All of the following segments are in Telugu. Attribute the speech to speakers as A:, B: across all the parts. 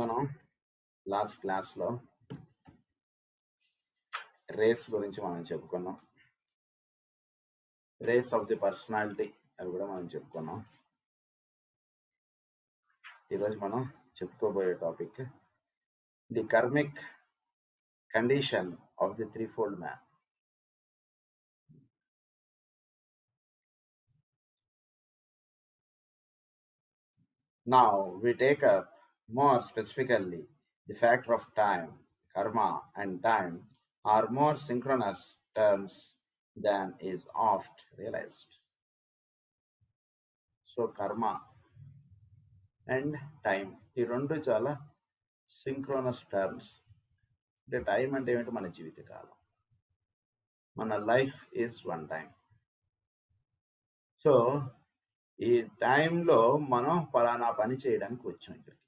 A: మనం లాస్ట్ క్లాస్లో రేస్ గురించి మనం చెప్పుకున్నాం. రేస్ ఆఫ్ ది పర్సనాలిటీ అవి కూడా మనం చెప్పుకున్నాం. ఈరోజు మనం చెప్పుకోబోయే topic the karmic condition of the threefold man. Now we take up more specifically the factor of time. Karma and time are more synchronous terms than is oft realized. So karma and time ఈ రెండు చాలా సింక్రోనస్ టర్మ్స్. అంటే టైం అంటే ఏమిటి? మన జీవితకాలం, మన life is one time. So ఈ టైంలో మనం ఫలానా పని చేయడానికి వచ్చాం ఇక్కడికి.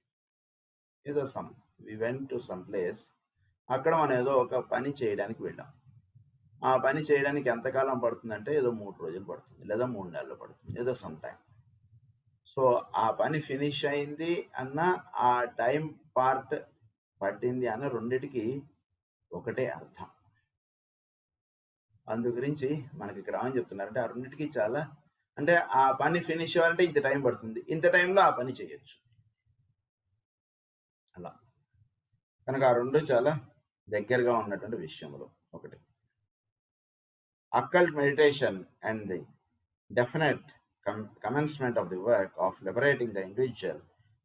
A: ఏదో we went to some place, అక్కడ మనం ఏదో ఒక పని చేయడానికి వెళ్ళాం. ఆ పని చేయడానికి ఎంతకాలం పడుతుందంటే ఏదో 3 రోజులు పడుతుంది, లేదా 3 నెలలు పడుతుంది, ఏదో సమ్ టైం. సో ఆ పని ఫినిష్ అయింది అన్న, ఆ టైం పార్ట్ పట్టింది అన్న, రెండిటికి ఒకటే అర్థం. అందు గురించి మనకి ఇక్కడ ఏమని చెప్తున్నారంటే ఆ రెండింటికి చాలా, అంటే ఆ పని ఫినిష్ అవ్వాలంటే ఇంత టైం పడుతుంది, ఇంత టైంలో ఆ పని చేయొచ్చు అలా. కనుక ఆ రెండు చాలా దగ్గరగా ఉన్నటువంటి విషయంలో ఒకటి. Occult meditation and the definite commencement of the work of liberating the individual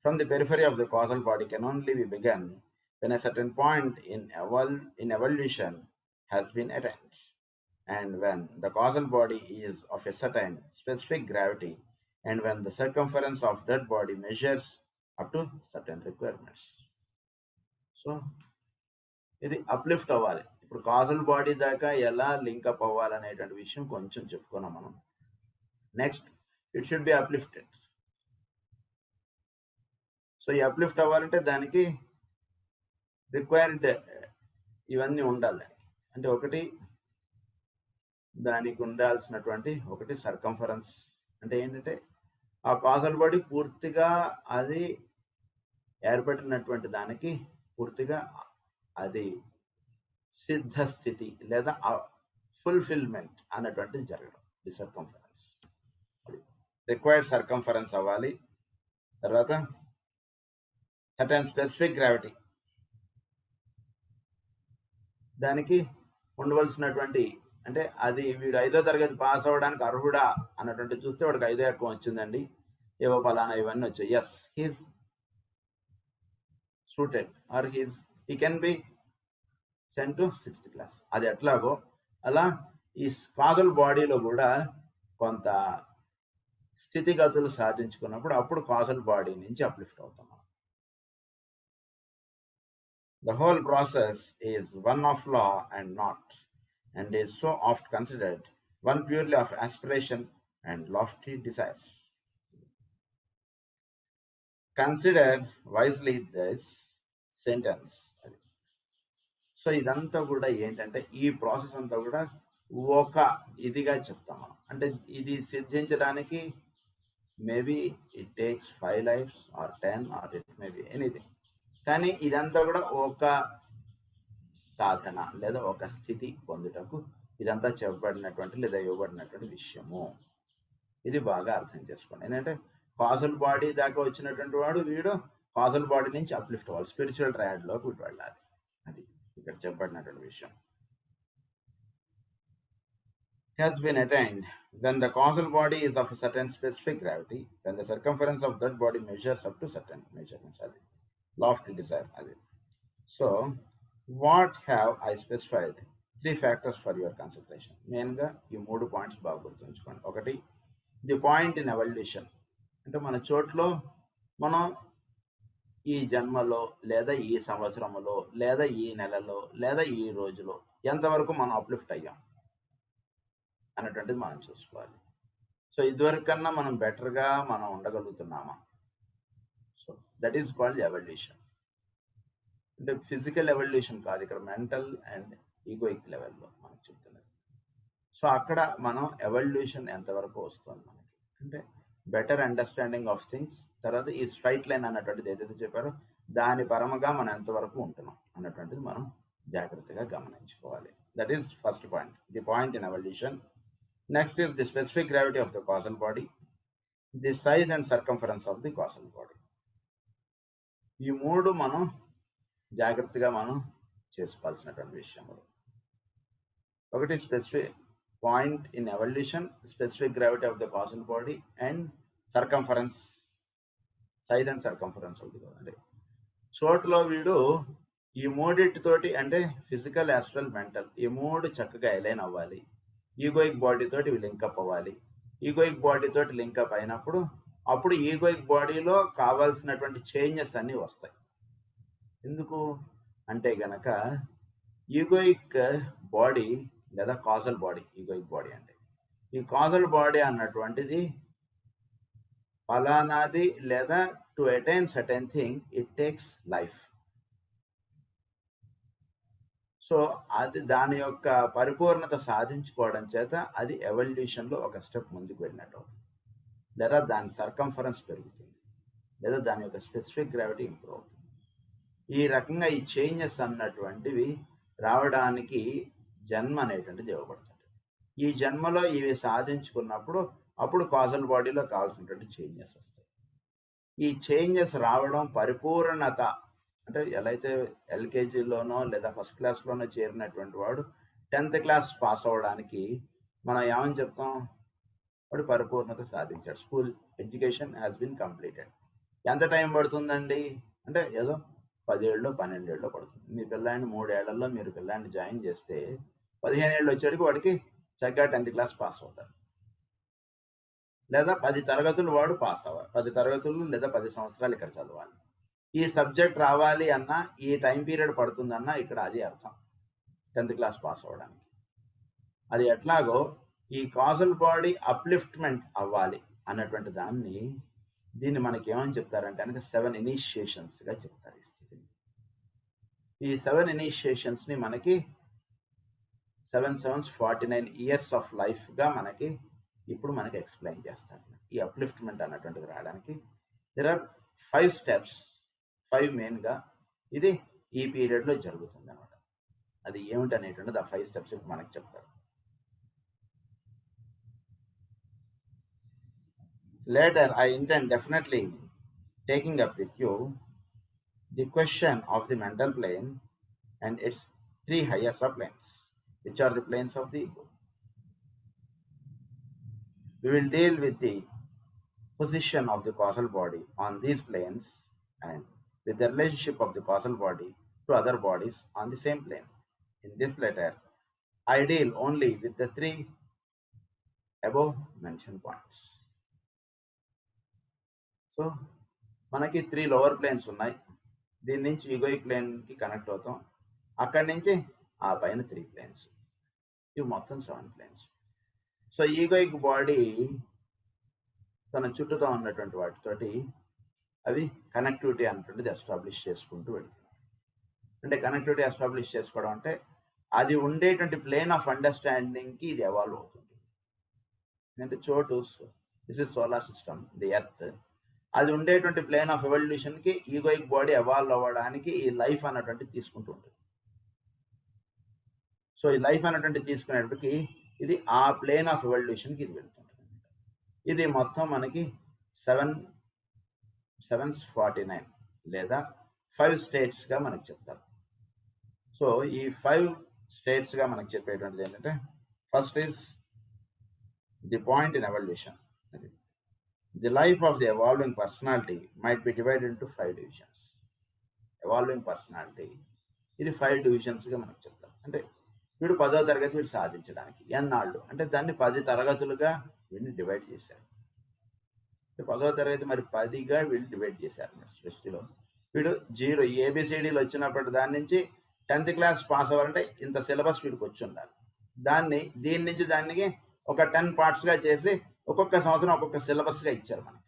A: from the periphery of the causal body can only be begun when a certain point in evolution has been attained, and when the causal body is of a certain specific gravity, and when the circumference of that body measures up to certain requirements. So ఇది అప్లిఫ్ట్ అవ్వాలి. ఇప్పుడు కాజల్ బాడీ దాకా ఎలా లింకప్ అవ్వాలనేటువంటి విషయం కొంచెం చెప్పుకున్నాం మనం. Next, it should be uplifted. So ఈ అప్లిఫ్ట్ అవ్వాలంటే దానికి రిక్వైర్డ్ ఇవన్నీ ఉండాలి. అంటే ఒకటి, దానికి ఉండాల్సినటువంటి ఒకటి సర్కంఫరెన్స్. అంటే ఏంటంటే ఆ కాజల్ బాడీ పూర్తిగా అది ఏర్పడినటువంటి దానికి పూర్తిగా అది సిద్ధ స్థితి లేదా ఫుల్ఫిల్మెంట్ అన్నటువంటిది జరగడం, ది సర్కంఫరెన్స్. రిక్వైర్డ్ సర్కంఫరెన్స్ అవ్వాలి. తర్వాత సర్టెన్ స్పెసిఫిక్ గ్రావిటీ, దానికి ఉండవలసినటువంటి, అంటే అది వీడు 5వ తరగతి పాస్ అవ్వడానికి అర్హుడా అన్నటువంటి చూస్తే వాడికి 5 ఎక్కువ వచ్చిందండి, ఏవో ఫలానా ఇవన్నీ వచ్చాయి, as he's suited or he can be sent to 6th class. అది ఎట్లాగో అలా ఈ కాజల్ బాడీలో కూడా కొంత స్థితిగతులు సాధించుకున్నప్పుడు అప్పుడు కాజల్ బాడీ నుంచి అప్లిఫ్ట్ అవుతాం. The whole process is one of law and not, and is so oft considered one purely of aspiration and lofty desire. Consider wisely this sentence. So ఇదంతా కూడా ఏంటంటే ఈ ప్రాసెస్ అంతా కూడా ఒక ఇదిగా చెప్తాం మనం. అంటే ఇది సిద్ధించడానికి maybe it takes 5 lives or 10 or it may be anything. కానీ ఇదంతా కూడా ఒక సాధన లేదా ఒక స్థితి పొందుటకు ఇదంతా చెప్పబడినటువంటి లేదా ఇవ్వబడినటువంటి విషయము. ఇది బాగా అర్థం చేసుకోండి. ఏంటంటే కాజల్ బాడీ దాకా వచ్చినటువంటి వాడు వీడు కాజల్ బాడీ నుంచి అప్లిఫ్ట్ అవ్వాలి, స్పిరిచువల్ ట్రయాడ్లోకి వీడు వెళ్ళాలి. అది ఇక్కడ చెప్పబడినటువంటి విషయం. Has been attained when the causal body is of a certain specific gravity, when the circumference of that body measures up to certain measurements. Adi lofty desire. Adi. So what have I specified? 3 factors for your consideration. Mainga ee 3 points baga gurtunchukondi. Okati, the point in evolution. అంటే మన చోట్లో మనం ఈ జన్మలో లేదా ఈ సంవత్సరంలో లేదా ఈ నెలలో లేదా ఈ రోజులో ఎంతవరకు మనం అప్లిఫ్ట్ అయ్యాం అన్నటువంటిది మనం చూసుకోవాలి. సో ఇదివరకు కన్నా మనం బెటర్గా మనం ఉండగలుగుతున్నామా? So that is called evolution. అంటే ఫిజికల్ ఎవల్యూషన్ కాదు, ఇక్కడ మెంటల్ అండ్ ఈగోయిక్ లెవెల్లో మనకు చెప్తున్నది. సో అక్కడ మనం ఎవల్యూషన్ ఎంతవరకు వస్తుంది మనకి అంటే బెటర్ అండర్స్టాండింగ్ ఆఫ్ థింగ్స్, తర్వాత ఈ స్ట్రైట్ లైన్ అన్నటువంటిది ఏదైతే చెప్పారో దాని పరముగా మనం ఎంతవరకు ఉంటున్నాం అన్నటువంటిది మనం జాగ్రత్తగా గమనించుకోవాలి. That is first point, the point in evolution. Next is the specific gravity of the castle body, the size and circumference of the castle body. ఈ మూడు మనం జాగ్రత్తగా మనం చేసుకోవాల్సినటువంటి విషయములు. ఒకటి specific point in evolution, specific gravity of the castle body and circumference, size and circumference of the body. అంటే చోట్లో వీడు ఈ మూడింటితోటి అంటే ఫిజికల్, యాస్ట్రల్, మెంటల్ ఈ మూడు చక్కగా అలైన్ అవ్వాలి. ఈగోయిక్ బాడీ తోటి ఇవి లింకప్ అవ్వాలి. ఈగోయిక్ బాడీ తోటి లింకప్ అయినప్పుడు అప్పుడు ఈగోయిక్ బాడీలో కావాల్సినటువంటి చేంజెస్ అన్నీ వస్తాయి. ఎందుకు అంటే గనక ఈగోయిక్ బాడీ లేదా కాజల్ బాడీ, ఈగోయిక్ బాడీ అంటే ఈ కాజల్ బాడీ అన్నటువంటిది ఫలానాది లేదా to attain certain thing it takes life. So అది దాని యొక్క పరిపూర్ణత సాధించుకోవడం చేత అది ఎవల్యూషన్లో ఒక స్టెప్ ముందుకు వెళ్ళినట్టు, లేదా దాని సర్కంఫరెన్స్ పెరుగుతుంది, లేదా దాని యొక్క స్పెసిఫిక్ గ్రావిటీ ఇంప్రూవ్ అవుతుంది. ఈ రకంగా ఈ చేంజెస్ అన్నటువంటివి రావడానికి జన్మ అనేటువంటిది ఇవ్వబడుతుంది. ఈ జన్మలో ఇవి సాధించుకున్నప్పుడు అప్పుడు కాజల్ బాడీలో కావాల్సినటువంటి చేంజెస్ వస్తాయి. ఈ చేంజెస్ రావడం పరిపూర్ణత అంటే ఎలా అయితే ఎల్కేజీలోనో లేదా ఫస్ట్ క్లాస్లోనో చేరినటువంటి వాడు 10th క్లాస్ పాస్ అవ్వడానికి మనం ఏమని చెప్తాం, వాడు పరిపూర్ణత సాధించాడు, school education has been completed. ఎంత టైం పడుతుందండి అంటే ఏదో 10 ఏళ్ళు 12 ఏళ్ళు పడుతుంది. మీ పిల్లాడిని 3 ఏళ్లలో మీరు పిల్లాడిని జాయిన్ చేస్తే 15 ఏళ్ళు వచ్చేటికి వాడికి చక్కగా 10th క్లాస్ పాస్ అవుతారు, లేదా 10 తరగతులు వాడు పాస్ అవ్వాలి, 10 తరగతులు లేదా 10 సంవత్సరాలు ఇక్కడ చదవాలి. ఈ సబ్జెక్ట్ రావాలి అన్నా ఈ టైం పీరియడ్ పడుతుందన్నా ఇక్కడ అది అర్థం 10th క్లాస్ పాస్ అవ్వడానికి. అది ఎట్లాగో ఈ కాజల్ బాడీ అప్లిఫ్ట్మెంట్ అవ్వాలి అన్నటువంటి దీన్ని మనకి ఏమని చెప్తారంటే కనుక 7 ఇనిషియేషన్స్గా చెప్తారు. ఈ స్థితిని, ఈ 7 ఇనిషియేషన్స్ని మనకి 7 7s 49 ఇయర్స్ ఆఫ్ లైఫ్గా మనకి ఇప్పుడు మనకి ఎక్స్ప్లెయిన్ చేస్తారు. ఈ అప్లిఫ్ట్మెంట్ అన్నటువంటిది రావడానికి దెర్ ఆర్ 5 స్టెప్స్, 5 మెయిన్గా ఇది ఈ పీరియడ్లో జరుగుతుంది అనమాట. అది ఏమిటి అనేటువంటిది ఆ 5 స్టెప్స్ మనకి చెప్తారు. Later, I intend definitely taking up with you the question of the mental plane and its 3 higher subplanes, which are the planes of the ego. We will deal with the position of the causal body on these planes and with the relationship of the causal body to other bodies on the same plane. In this letter, I deal only with the 3 above mentioned points. So మనకి 3 లోవర్ ప్లేన్స్ ఉన్నాయి. దీని నుంచి ఈగోయిక్ ప్లేన్కి కనెక్ట్ అవుతాం, అక్కడి నుంచి ఆ పైన 3 ప్లేన్స్, ఇవి మొత్తం 7 ప్లేన్స్. సో ఈగోయిక్ బాడీ తన చుట్టూతో ఉన్నటువంటి వాటితోటి అవి కనెక్టివిటీ అన్నటువంటిది ఎస్టాబ్లిష్ చేసుకుంటూ వెళ్తుంది. అంటే కనెక్టివిటీ ఎస్టాబ్లిష్ చేసుకోవడం అంటే అది ఉండేటువంటి ప్లేన్ ఆఫ్ అండర్స్టాండింగ్కి ఇది ఎవాల్వ్ అవుతుంది. అంటే చోటు this is solar system, the earth, అది ఉండేటువంటి ప్లేన్ ఆఫ్ ఎవల్యూషన్కి ఈగోయిక్ బాడీ ఎవాల్వ్ అవ్వడానికి ఈ లైఫ్ అన్నటువంటి తీసుకుంటూ ఉంటుంది. సో ఈ లైఫ్ అన్నటువంటి తీసుకునేటప్పటికి ఇది ఆ ప్లేన్ ఆఫ్ ఎవల్యూషన్కి ఇది వెళ్తుంటుంది. ఇది మొత్తం మనకి 7 7s 49 లేదా 5 స్టేట్స్గా మనకి చెప్తారు. సో ఈ 5 స్టేట్స్గా మనకి చెప్పేటువంటిది ఏంటంటే first is the point in evolution. The life of the evolving personality might be divided into 5 divisions. Evolving personality ఇది 5 డివిజన్స్గా మనకు చెప్తాం. అంటే వీడు 10వ తరగతి వీడు సాధించడానికి ఎన్నాళ్ళు అంటే దాన్ని 10 తరగతులుగా వీడిని డివైడ్ చేశారు. 10వ తరగతి మరి 10గా వీళ్ళు డివైడ్ చేశారు సృష్టిలో. వీడు 0 ఏబిసిడీలు వచ్చినప్పటి దాని నుంచి 10th క్లాస్ పాస్ అవ్వాలంటే ఇంత సిలబస్ వీడికి వచ్చి ఉండాలి. దీని నుంచి దానికి ఒక 10 పార్ట్స్గా చేసి ఒక్కొక్క సంవత్సరం ఒక్కొక్క సిలబస్గా ఇచ్చారు మనకి.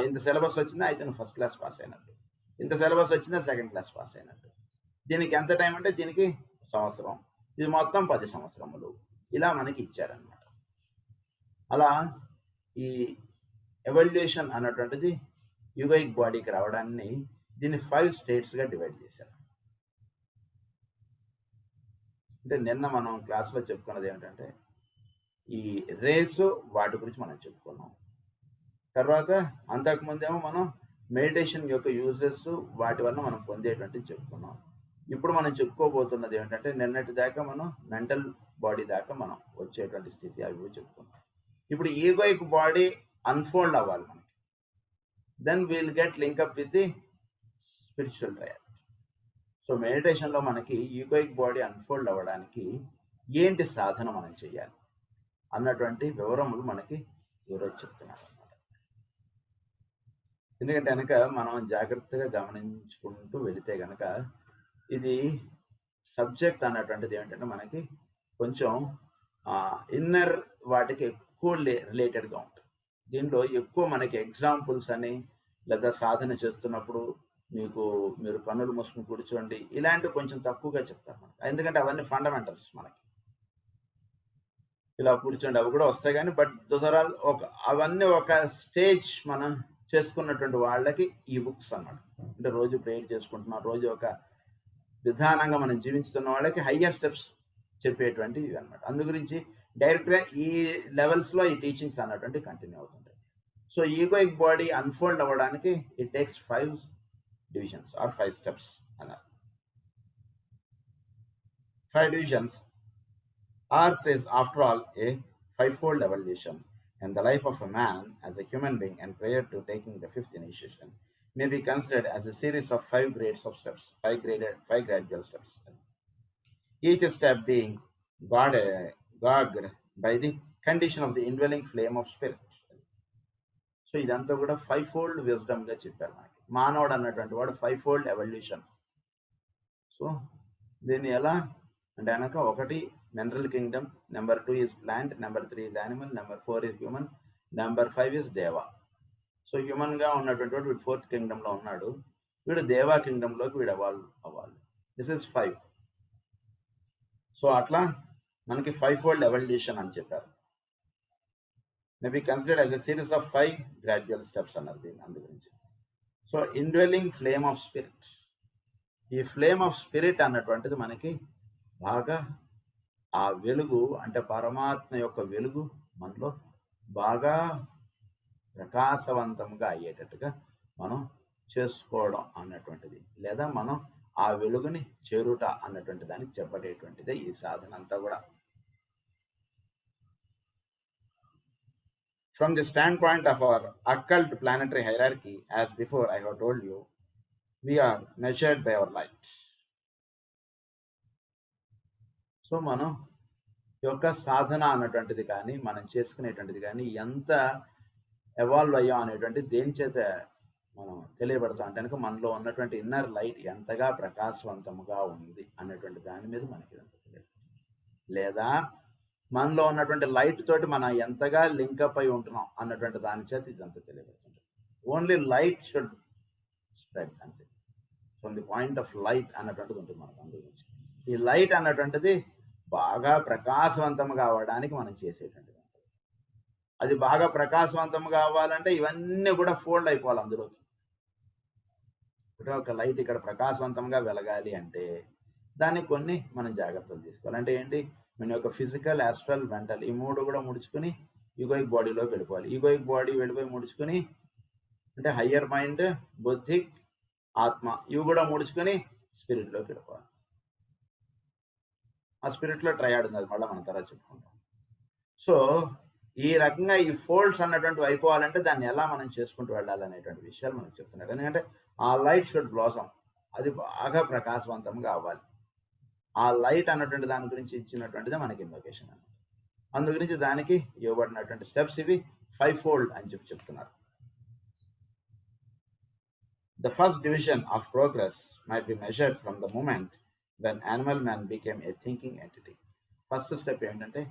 A: ఇంత సిలబస్ వచ్చిందా అయితే నువ్వు ఫస్ట్ క్లాస్ పాస్ అయినట్టు, ఇంత సిలబస్ వచ్చిందా సెకండ్ క్లాస్ పాస్ అయినట్టు. దీనికి ఎంత టైం అంటే దీనికి సంవత్సరం, ఇది మొత్తం 10 సంవత్సరములు ఇలా మనకి ఇచ్చారనమాట. అలా ఈ ఎవల్యూషన్ అన్నటువంటిది యుగైక్ బాడీకి రావడాన్ని దీన్ని 5 స్టేట్స్గా డివైడ్ చేశారు. అంటే నిన్న మనం క్లాస్లో చెప్పుకున్నది ఏమిటంటే ఈ రేసు వాటి గురించి మనం చెప్పుకున్నాం. తర్వాత అంతకుముందేమో మనం మెడిటేషన్ యొక్క యూజెస్ వాటి వల్ల మనం పొందేటువంటిది చెప్పుకున్నాం. ఇప్పుడు మనం చెప్పుకోబోతున్నది ఏంటంటే నిన్నటి దాకా మనం మెంటల్ బాడీ దాకా మనం వచ్చేటువంటి స్థితి అవి చెప్పుకున్నాం. ఇప్పుడు ఈగోయిక్ బాడీ అన్ఫోల్డ్ అవ్వాలి మనకి. Then we'll get link up with the spiritual reality. So మెడిటేషన్లో మనకి ఈగోయిక్ బాడీ అన్ఫోల్డ్ అవ్వడానికి ఏంటి సాధన మనం చేయాలి అన్నటువంటి వివరములు మనకి ఈరోజు చెప్తున్నారు అన్నమాట. ఎందుకంటే కనుక మనం జాగ్రత్తగా గమనించుకుంటూ వెళితే కనుక ఇది సబ్జెక్ట్ అన్నటువంటిది ఏంటంటే మనకి కొంచెం ఇన్నర్ వాటికి ఎక్కువ రిలేటెడ్గా ఉంటుంది. దీంట్లో ఎక్కువ మనకి ఎగ్జాంపుల్స్ అని లేదా సాధన చేస్తున్నప్పుడు మీరు కన్నులు మూసుకుని కూర్చోండి ఇలాంటివి కొంచెం తక్కువగా చెప్తారు మనకి. ఎందుకంటే అవన్నీ ఫండమెంటల్స్ మనకి. ఇలా కూర్చోండి అవి కూడా వస్తాయి కానీ బట్ దొసరాల్ అవన్నీ ఒక స్టేజ్ మనం చేసుకున్నటువంటి వాళ్ళకి ఈ బుక్స్ అన్నమాట. అంటే రోజు ప్రేయర్ చేసుకుంటున్నాం, రోజు ఒక విధానంగా మనం జీవిస్తున్న వాళ్ళకి హయ్యర్ స్టెప్స్ చెప్పేటువంటివి అన్నమాట. అందు గురించి డైరెక్ట్గా ఈ లెవెల్స్లో ఈ టీచింగ్స్ అన్నటువంటి కంటిన్యూ అవుతుంటాయి. సో ఈగోయిక్ బాడీ అన్ఫోల్డ్ అవ్వడానికి it takes 5 divisions or 5 steps అన్నారు. 5 divisions are says after all a 5-fold evolution and the life of a man as a human being and prior to taking the 5th initiation may be considered as a series of 5 grades of steps, 5 gradual steps, each step being guarded by the condition of the indwelling flame of spirit. So ఇదంతా కూడా 5-fold విజ్డమ్గా చెప్పారు మనకి. మానవుడు అన్నటువంటి వాడు 5-fold ఎవల్యూషన్. సో దీన్ని ఎలా అంటే కనుక 1 mineral Kingdom, number 2 is plant, number 3 is animal, number 4 is human, number 5 is దేవా. సో హ్యూమన్గా ఉన్నటువంటి వాడు వీడు 4th కింగ్డమ్లో ఉన్నాడు, వీడు దేవా కింగ్డమ్లోకి వీడు అవ్వాలి. This is 5. సో అట్లా మనకి 5-fold ఎవల్యూషన్ అని చెప్పారు. may be considered as a series of 5 gradual steps అన్నారు దీన్ని. అందు గురించి so indwelling flame of spirit, ఈ ఫ్లేమ్ ఆఫ్ స్పిరిట్ అన్నటువంటిది మనకి బాగా ఆ వెలుగు అంటే పరమాత్మ యొక్క వెలుగు మనలో బాగా ప్రకాశవంతంగా అయ్యేటట్టుగా మనం చేసుకోవడం అన్నటువంటిది, లేదా మనం ఆ వెలుగుని చేరుట అన్నటువంటి దానికి చెప్పబడేటువంటిదే ఈ సాధన అంతా కూడా. From the standpoint of our occult planetary hierarchy, as before I have told you, we are measured by our light. So మనం యొక్క సాధన అన్నటువంటిది కానీ మనం చేసుకునేటువంటిది కానీ ఎంత ఎవాల్వ్ అయ్యాం అనేటువంటిది దేని చేత మనం తెలియబడతాం అంటే కనుక మనలో ఉన్నటువంటి ఇన్నర్ లైట్ ఎంతగా ప్రకాశవంతముగా ఉంది అనేటువంటి దాని మీద మనకి తెలియదు, లేదా మనలో ఉన్నటువంటి లైట్ తోటి మనం ఎంతగా లింకప్ అయి ఉంటున్నాం అన్నటువంటి దాని చేత ఇదంతా తెలియబడుతుంది. ఓన్లీ లైట్ షుడ్ స్ప్రెడ్ అంతే. From the point of light అన్నటువంటిది ఉంటుంది మనకు. అందు గురించి ఈ లైట్ అన్నటువంటిది బాగా ప్రకాశవంతంగా అవ్వడానికి మనం చేసేటువంటిది. అది బాగా ప్రకాశవంతంగా అవ్వాలంటే ఇవన్నీ కూడా ఫోల్డ్ అయిపోవాలి అందులోకి. ఒక లైట్ ఇక్కడ ప్రకాశవంతంగా వెలగాలి అంటే దానికి కొన్ని మనం జాగ్రత్తలు తీసుకోవాలి. అంటే ఏంటి, మన యొక్క ఫిజికల్, ఆస్ట్రల్, మెంటల్ ఈ 3 కూడా ముడుచుకుని ఈగోయిక్ బాడీలోకి వెళ్ళిపోవాలి. ఈగోయిక్ బాడీ వెళ్ళిపోయి ముడుచుకుని అంటే హయ్యర్ మైండ్, బుద్ధిక్, ఆత్మ ఇవి కూడా ముడుచుకొని స్పిరిట్లోకి వెళ్ళిపోవాలి. ఆ స్పిరిట్లో ట్రయాడ్ ఉంది, అది మళ్ళీ మనం తర్వాత చెప్పుకుంటాం. సో ఈ రకంగా ఈ ఫోల్డ్స్ అన్నటువంటివి అయిపోవాలంటే దాన్ని ఎలా మనం చేసుకుంటూ వెళ్ళాలి అనేటువంటి విషయాలు మనకు చెప్తున్నారు. ఎందుకంటే ఆ లైట్ షుడ్ బ్లాసమ్, అది బాగా ప్రకాశవంతంగా అవ్వాలి. ఆ లైట్ అన్నటువంటి దాని గురించి ఇచ్చినటువంటిదే మనకి ఇన్వొకేషన్ అన్నమాట. అందు గురించి దానికి ఇవ్వబడినటువంటి స్టెప్స్ ఇవి 5-fold అని చెప్తున్నారు. The first division of progress might be measured from the moment when animal man became a thinking entity. First step ఏంటంటే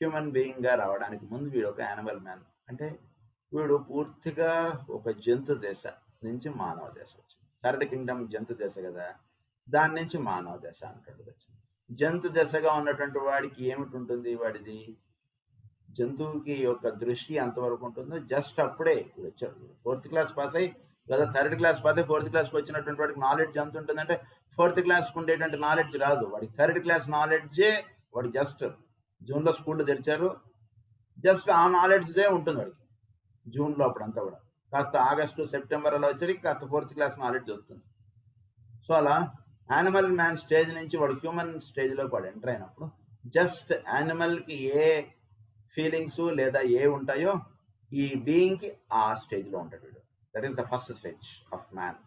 A: హ్యూమన్ బీయింగ్గా రావడానికి ముందు వీడు ఒక యానిమల్ మ్యాన్, అంటే వీడు పూర్తిగా ఒక జంతు దశ నుంచి మానవ దశ వచ్చింది. థర్డ్ కింగ్డమ్ జంతు దశ కదా, దాని నుంచి మానవ దశ అన్నటువంటిది వచ్చింది. జంతు దశగా ఉన్నటువంటి వాడికి ఏమిటి ఉంటుంది, వాడిది జంతువుకి యొక్క దృష్టి ఎంతవరకు ఉంటుందో జస్ట్ అప్పుడే వచ్చాడు 4th క్లాస్ పాస్ అయ్యి లేదా 3rd క్లాస్ పాస్ అయ్యి 4th క్లాస్కి వచ్చినటువంటి వాడికి నాలెడ్జ్ ఎంత ఉంటుందంటే 4th క్లాస్కి ఉండేటువంటి నాలెడ్జ్ రాదు. వాడికి 3rd క్లాస్ నాలెడ్జే వాడికి జస్ట్ జూన్లో స్కూళ్ళు తెరిచారు, జస్ట్ ఆ నాలెడ్జే ఉంటుంది వాడికి జూన్లో అప్పుడంతా కూడా. కాస్త ఆగస్టు సెప్టెంబర్ అలా వచ్చేటికి కాస్త 4th క్లాస్ నాలెడ్జ్ వస్తుంది. సో అలా యానిమల్ మ్యాన్ స్టేజ్ నుంచి వాడు హ్యూమన్ స్టేజ్లోకి వాడు ఎంటర్ అయినప్పుడు జస్ట్ యానిమల్కి ఏ ఫీలింగ్స్ లేదా ఏ ఉంటాయో ఈ బీయింగ్కి ఆ స్టేజ్లో ఉంటాడు వీడు. That is the first stage of man.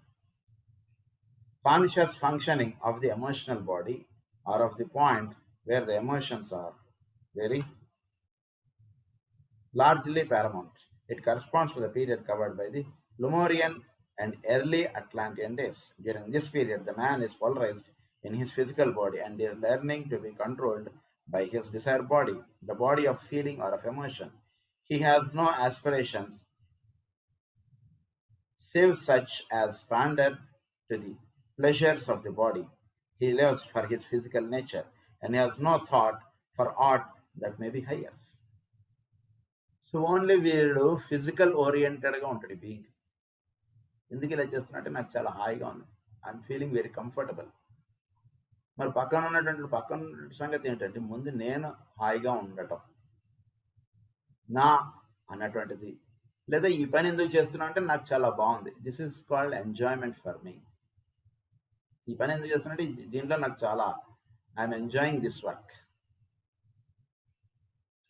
A: Conscious functioning of the emotional body or of the point where the emotions are very largely paramount. It corresponds to the period covered by the Lemurian and early Atlantean days. During this period, the man is polarized in his physical body and is learning to be controlled by his desired body, the body of feeling or of emotion. He has no aspirations save such as pander to the pleasures of the body. He lives for his physical nature and has no thought for aught that may be higher. So only వీడు ఫిజికల్ ఓరియంటెడ్గా ఉంటాడు ఈ బీయింగ్. ఎందుకు ఇలా చేస్తున్నట్టే నాకు చాలా హాయిగా ఉంది, ఐఎమ్ ఫీలింగ్ వెరీ కంఫర్టబుల్. మరి పక్కన ఉన్నటువంటి సంగతి ఏంటంటే ముందు నేను హాయిగా ఉండటం నా అన్నటువంటిది, లేదా ఈ పని ఎందుకు చేస్తున్నా అంటే నాకు చాలా బాగుంది. This is called enjoyment for me. ఈ పని ఎందుకు చేస్తున్నట్టే దీంట్లో నాకు చాలా ఐఎమ్ ఎంజాయింగ్ దిస్ వర్క్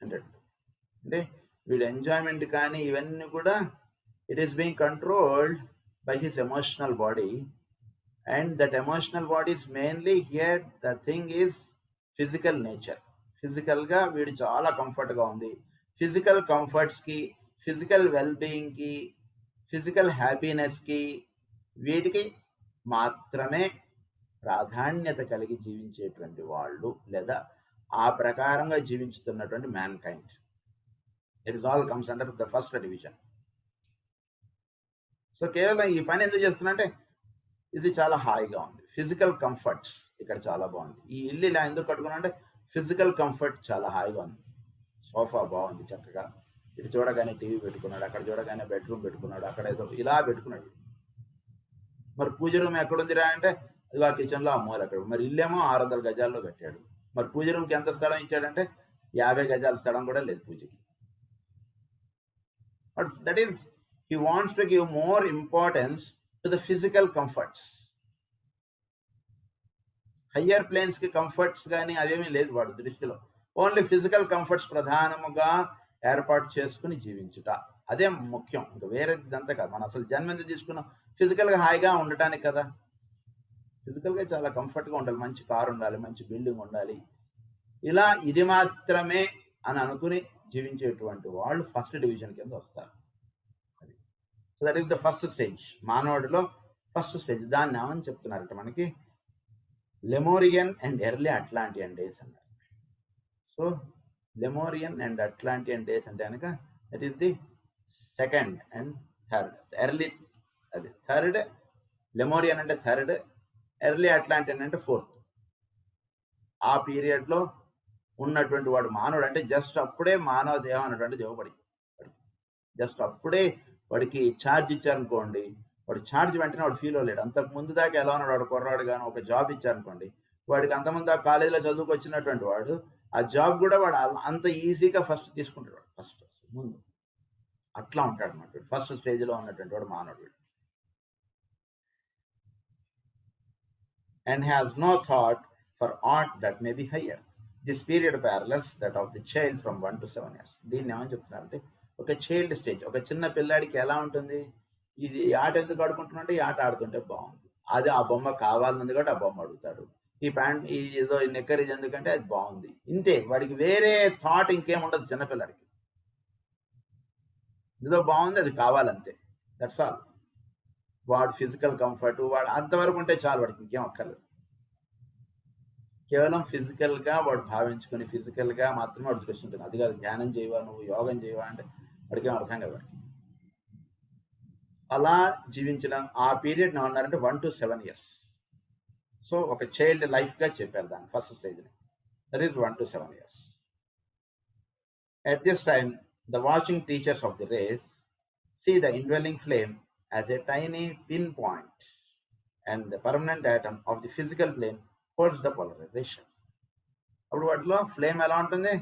A: అంటే వీడి ఎంజాయ్మెంట్ కానీ ఇవన్నీ కూడా it is being controlled by his emotional body. And that emotional body is mainly here the thing is physical nature. ఫిజికల్గా వీడు చాలా కంఫర్ట్గా ఉంది. ఫిజికల్ కంఫర్ట్స్కి, ఫిజికల్ వెల్బీయింగ్కి, ఫిజికల్ హ్యాపీనెస్కి వీటికి మాత్రమే ప్రాధాన్యత కలిగి జీవించేటువంటి వాళ్ళు, లేదా ఆ ప్రకారంగా జీవించుతున్నటువంటి mankind. It is all comes under the first division. So కేవలం ఈ పని ఎందుకు చేస్తున్నా అంటే ఇది చాలా హాయిగా ఉంది, ఫిజికల్ కంఫర్ట్స్ ఇక్కడ చాలా బాగుంది. ఈ ఇల్లు ఇలా ఎందుకు కట్టుకున్నా అంటే ఫిజికల్ కంఫర్ట్ చాలా హాయిగా ఉంది. సోఫా బాగుంది చక్కగా, ఇటు చూడగానే టీవీ పెట్టుకున్నాడు, అక్కడ చూడగానే బెడ్రూమ్ పెట్టుకున్నాడు, అక్కడ ఏదో ఇలా పెట్టుకున్నాడు. మరి పూజ రూమ్ ఎక్కడుందిరా అంటే అది ఆ కిచెన్లో ఆ మూల అక్కడ. మరి ఇల్లేమో 600 గజాల్లో కట్టాడు. మరి పూజ రూమ్కి ఎంత స్థలం ఇచ్చాడంటే 50 గజాల స్థలం కూడా లేదు పూజకి. But that is he wants to give more importance to the physical comforts. Higher ప్లేన్స్కి కంఫర్ట్స్ కానీ అవేమీ లేదు వాడు దృష్టిలో. ఓన్లీ ఫిజికల్ కంఫర్ట్స్ ప్రధానముగా ఏర్పాటు చేసుకుని జీవించుట అదే ముఖ్యం, ఇంకా వేరేదంతా కాదు. మనం అసలు జన్మ ఎందుకు తీసుకున్నాం? ఫిజికల్గా హాయిగా ఉండటానికి కదా. ఫిజికల్గా చాలా కంఫర్ట్గా ఉండాలి, మంచి కారు ఉండాలి, మంచి బిల్డింగ్ ఉండాలి, ఇలా ఇది మాత్రమే అని అనుకుని జీవించేటువంటి వాళ్ళు ఫస్ట్ డివిజన్ కింద వస్తారు. So that is the first stage, మానవుడిలో ఫస్ట్ స్టేజ్. దాన్ని ఏమని చెప్తున్నారంటే మనకి Lemurian and early Atlantean days అన్నారు. So Lemurian and Atlantean days అంటే కనుక that is the second and third. Early అది థర్డ్, లెమోరియన్ అంటే థర్డ్, ఎర్లీ అట్లాంటియన్ అంటే ఫోర్త్. ఆ పీరియడ్లో ఉన్నటువంటి వాడు మానవుడు అంటే జస్ట్ అప్పుడే మానవ దేహం అన్నటువంటి దేవపడి జస్ట్ అప్పుడే వాడికి ఛార్జ్ ఇచ్చారనుకోండి, వాడు ఛార్జ్ వెంటనే వాడు ఫీల్ అవ్వలేడు. అంతకు ముందు దాకా ఎలా ఉన్నాడు వాడు కుర్రాడు కానీ ఒక జాబ్ ఇచ్చారనుకోండి, వాడికి అంతమంది ఆ కాలేజీలో చదువుకు వచ్చినటువంటి వాడు ఆ జాబ్ కూడా వాడు అంత ఈజీగా ఫస్ట్ తీసుకుంటాడు. వాడు ఫస్ట్ ముందు అట్లా ఉంటాడు అన్నమాట ఫస్ట్ స్టేజ్లో ఉన్నటువంటి వాడు మానవుడు. And has no thought for aught that may be higher. This period parallels that of the child from 1 to 7 years. దీన్ని ఏమని చెప్తున్నారంటే ఒక చైల్డ్ స్టేజ్, ఒక చిన్న పిల్లాడికి ఎలా ఉంటుంది, ఇది ఆట ఎందుకు ఆడుకుంటున్నాడంటే ఈ ఆట ఆడుతుంటే బాగుంది, అది ఆ బొమ్మ కావాలన్నది కాబట్టి ఆ బొమ్మ అడుగుతాడు, ఈ ప్యాంట్ ఈ ఏదో నెక్కర్ ఇది ఎందుకంటే అది బాగుంది, ఇంతే. వాడికి వేరే థాట్ ఇంకేం ఉండదు చిన్నపిల్లాడికి. ఏదో బాగుంది అది కావాలంతే, దట్స్ ఆల్. వాడు ఫిజికల్ కంఫర్ట్ వాడు అంతవరకు ఉంటే చాలు, వాడికి ఇంకేం అక్కర్లేదు. కేవలం ఫిజికల్గా వాడు భావించుకొని ఫిజికల్గా మాత్రమే వాడు దృష్టి ఉంటుంది. అది కాదు ధ్యానం చేయవా, నువ్వు యోగం చేయవా అంటే వాడికి ఏం అర్థం కాదు. వాడికి అలా జీవించడం ఆ పీరియడ్ ఏమన్నారంటే 1 to 7 years. సో ఒక చైల్డ్ లైఫ్గా చెప్పారు దాన్ని ఫస్ట్ స్టేజ్ని. That is 1 to 7 years. At this time, the watching teachers of the race see the indwelling flame as a tiny pinpoint, and the permanent atom of the physical plane holds the polarization. అప్పుడు వాటిలో ఫ్లేమ్ ఎలా ఉంటుంది?